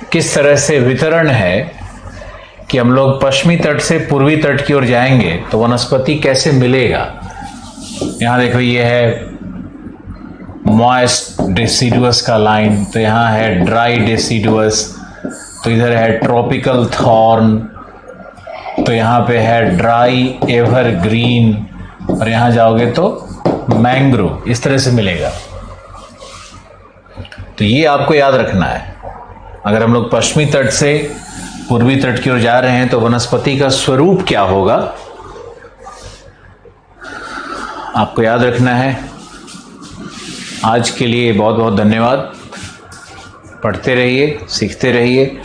किस तरह से वितरण है कि हम लोग पश्चिमी तट से पूर्वी तट की ओर जाएंगे तो वनस्पति कैसे मिलेगा। यहां देखो ये है मॉइस्ट डेसिडुअस का लाइन, तो यहाँ है ड्राई डेसिडुअस, तो इधर है ट्रॉपिकल थॉर्न, तो यहाँ पे है ड्राई एवरग्रीन, और यहाँ जाओगे तो मैंग्रोव। इस तरह से मिलेगा। तो ये आपको याद रखना है। अगर हम लोग पश्चिमी तट से पूर्वी तट की ओर जा रहे हैं तो वनस्पति का स्वरूप क्या होगा, आपको याद रखना है। आज के लिए बहुत बहुत धन्यवाद। पढ़ते रहिए, सीखते रहिए।